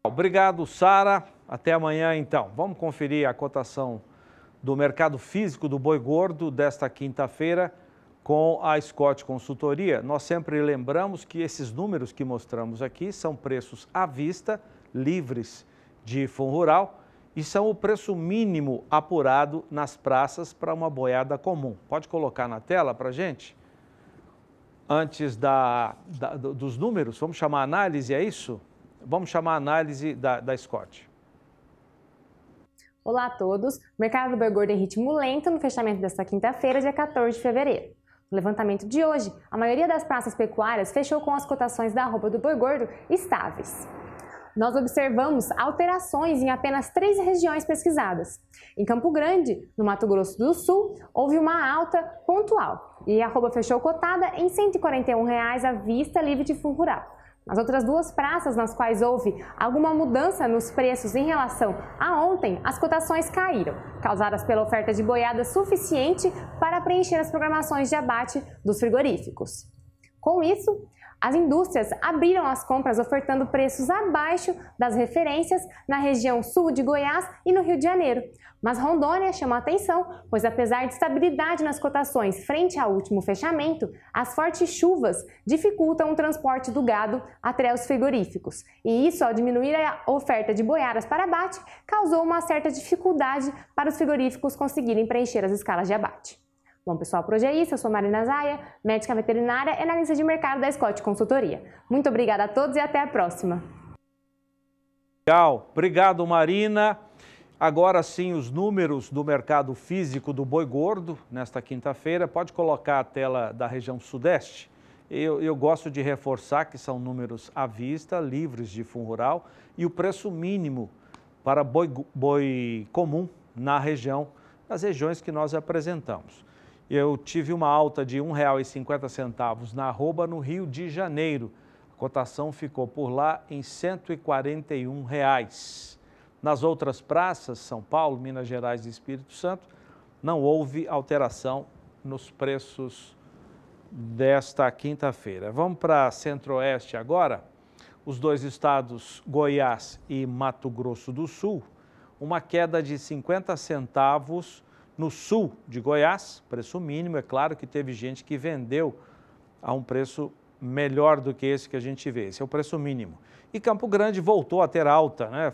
Obrigado, Sara. Até amanhã, então. Vamos conferir a cotação do mercado físico do boi gordo desta quinta-feira com a Scott Consultoria. Nós sempre lembramos que esses números que mostramos aqui são preços à vista, livres de fundo rural, e são o preço mínimo apurado nas praças para uma boiada comum. Pode colocar na tela para a gente? Antes dos números, vamos chamar a análise, é isso? Vamos chamar a análise da Scott. Olá a todos! O mercado do boi gordo em ritmo lento no fechamento desta quinta-feira, dia 14 de fevereiro. No levantamento de hoje, a maioria das praças pecuárias fechou com as cotações da arroba do boi gordo estáveis. nós observamos alterações em apenas 3 regiões pesquisadas. Em Campo Grande, no Mato Grosso do Sul, houve uma alta pontual e a arroba fechou cotada em R$ 141,00 à vista livre de fundo rural. Nas outras 2 praças nas quais houve alguma mudança nos preços em relação a ontem, as cotações caíram, causadas pela oferta de boiada suficiente para preencher as programações de abate dos frigoríficos. Com isso, as indústrias abriram as compras ofertando preços abaixo das referências na região sul de Goiás e no Rio de Janeiro. Mas Rondônia chama a atenção, pois apesar de estabilidade nas cotações frente ao último fechamento, as fortes chuvas dificultam o transporte do gado até os frigoríficos. E isso, ao diminuir a oferta de boiadas para abate, causou uma certa dificuldade para os frigoríficos conseguirem preencher as escalas de abate. Bom, pessoal, por hoje é isso. Eu sou Marina Zaia, médica veterinária e analista de mercado da Scott Consultoria. Muito obrigada a todos e até a próxima. Legal, obrigado, Marina. Agora sim, os números do mercado físico do boi gordo nesta quinta-feira. Pode colocar a tela da região sudeste. Eu gosto de reforçar que são números à vista, livres de fundo rural, e o preço mínimo para boi comum nas regiões que nós apresentamos. Eu tive uma alta de R$ 1,50 na arroba no Rio de Janeiro. A cotação ficou por lá em R$ 141. Nas outras praças, São Paulo, Minas Gerais e Espírito Santo, não houve alteração nos preços desta quinta-feira. Vamos para Centro-Oeste agora. Os 2 estados, Goiás e Mato Grosso do Sul, uma queda de 50 centavos no sul de Goiás, preço mínimo. É claro que teve gente que vendeu a um preço melhor do que esse que a gente vê. Esse é o preço mínimo. E Campo Grande voltou a ter alta, né?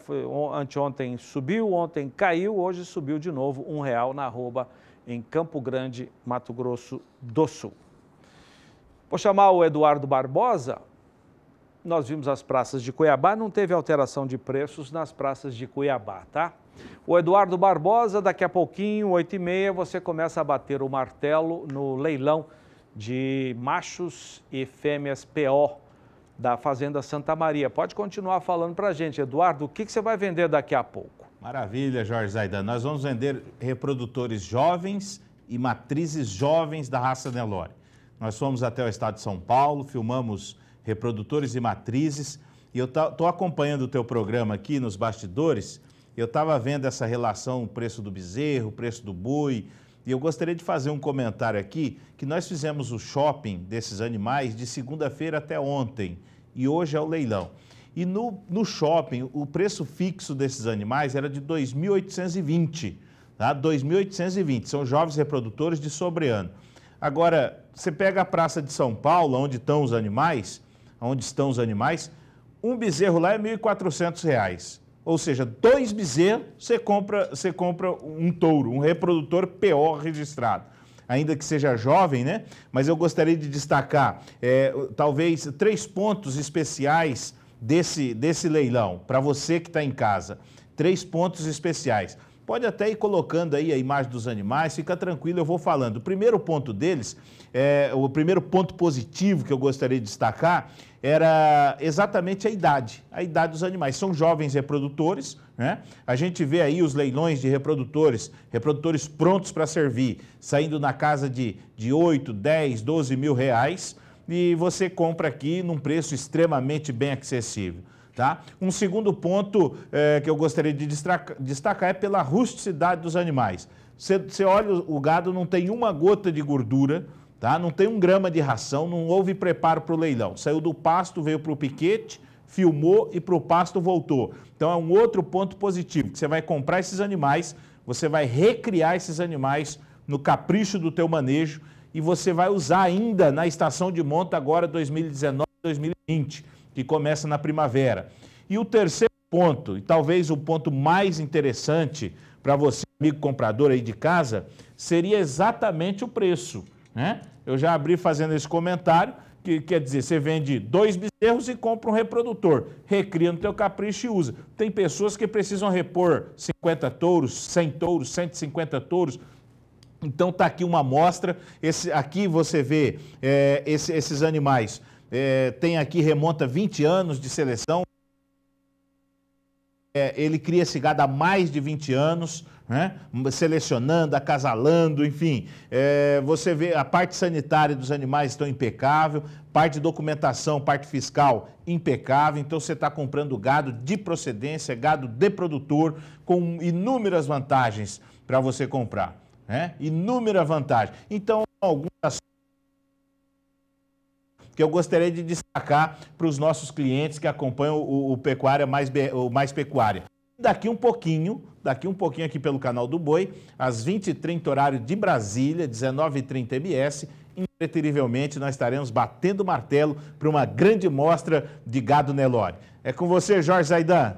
Anteontem subiu, ontem caiu, hoje subiu de novo R$ 1 na arroba em Campo Grande, Mato Grosso do Sul. Vou chamar o Eduardo Barbosa. Nós vimos as praças de Cuiabá, não teve alteração de preços nas praças de Cuiabá, tá? O Eduardo Barbosa, daqui a pouquinho, 8h30, você começa a bater o martelo no leilão de machos e fêmeas PO da Fazenda Santa Maria. Pode continuar falando para a gente, Eduardo, o que você vai vender daqui a pouco? Maravilha, Jorge Zaidan. Nós vamos vender reprodutores jovens e matrizes jovens da raça Nelore. Nós fomos até o estado de São Paulo, filmamos reprodutores e matrizes, e eu estou acompanhando o teu programa aqui nos bastidores. Eu estava vendo essa relação, o preço do bezerro, o preço do boi, e eu gostaria de fazer um comentário aqui, que nós fizemos o shopping desses animais de segunda-feira até ontem, e hoje é o leilão. E no shopping, o preço fixo desses animais era de R$ 2.820, tá? R$ 2.820, são jovens reprodutores de sobreano. Agora, você pega a Praça de São Paulo, onde estão os animais, um bezerro lá é R$ 1.400. Ou seja, 2 bezerros, você compra um touro, um reprodutor PO registrado. Ainda que seja jovem, né? Mas eu gostaria de destacar, talvez, 3 pontos especiais desse leilão, para você que está em casa. 3 pontos especiais. Pode até ir colocando aí a imagem dos animais, fica tranquilo, eu vou falando. O primeiro ponto deles, o primeiro ponto positivo que eu gostaria de destacar, era exatamente a idade dos animais. São jovens reprodutores, né? A gente vê aí os leilões de reprodutores prontos para servir, saindo na casa de 8, 10, 12 mil reais, e você compra aqui num preço extremamente bem acessível. Tá? Um segundo ponto que eu gostaria de destacar é pela rusticidade dos animais. Você olha, o gado não tem uma gota de gordura, tá? Não tem 1 grama de ração, não houve preparo para o leilão. Saiu do pasto, veio para o piquete, filmou e para o pasto voltou. Então é um outro ponto positivo, que você vai comprar esses animais, você vai recriar esses animais no capricho do teu manejo e você vai usar ainda na estação de monta agora 2019-2020. Que começa na primavera. E o terceiro ponto, e talvez o ponto mais interessante para você, amigo comprador aí de casa, seria exatamente o preço, né? Eu já abri fazendo esse comentário, que quer dizer, você vende 2 bezerros e compra um reprodutor, recria no teu capricho e usa. Tem pessoas que precisam repor 50 touros, 100 touros, 150 touros. Então está aqui uma amostra, aqui você vê esses animais. Tem aqui, remonta 20 anos de seleção, ele cria esse gado há mais de 20 anos, né? Selecionando, acasalando, enfim. Você vê a parte sanitária dos animais estão impecável, parte de documentação, parte fiscal impecável. Então você está comprando gado de procedência, gado de produtor, com inúmeras vantagens para você comprar, né? Inúmeras vantagens. Então, algumas que eu gostaria de destacar para os nossos clientes que acompanham o Pecuária Mais Pecuária. Daqui um pouquinho aqui pelo canal do Boi, às 20h30 horário de Brasília, 19h30 MS, impreterivelmente nós estaremos batendo martelo para uma grande mostra de gado Nelore. É com você, Jorge Zaidan.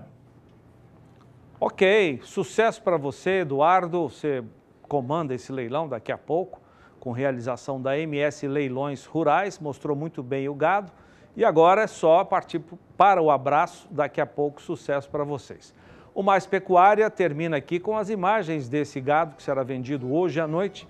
Ok, sucesso para você, Eduardo. Você comanda esse leilão daqui a pouco, com realização da MS Leilões Rurais, mostrou muito bem o gado. E agora é só partir para o abraço, daqui a pouco sucesso para vocês. O Mais Pecuária termina aqui com as imagens desse gado que será vendido hoje à noite.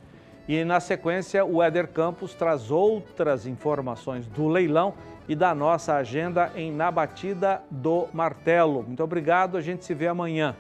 E na sequência o Éder Campos traz outras informações do leilão e da nossa agenda em Na Batida do Martelo. Muito obrigado, a gente se vê amanhã.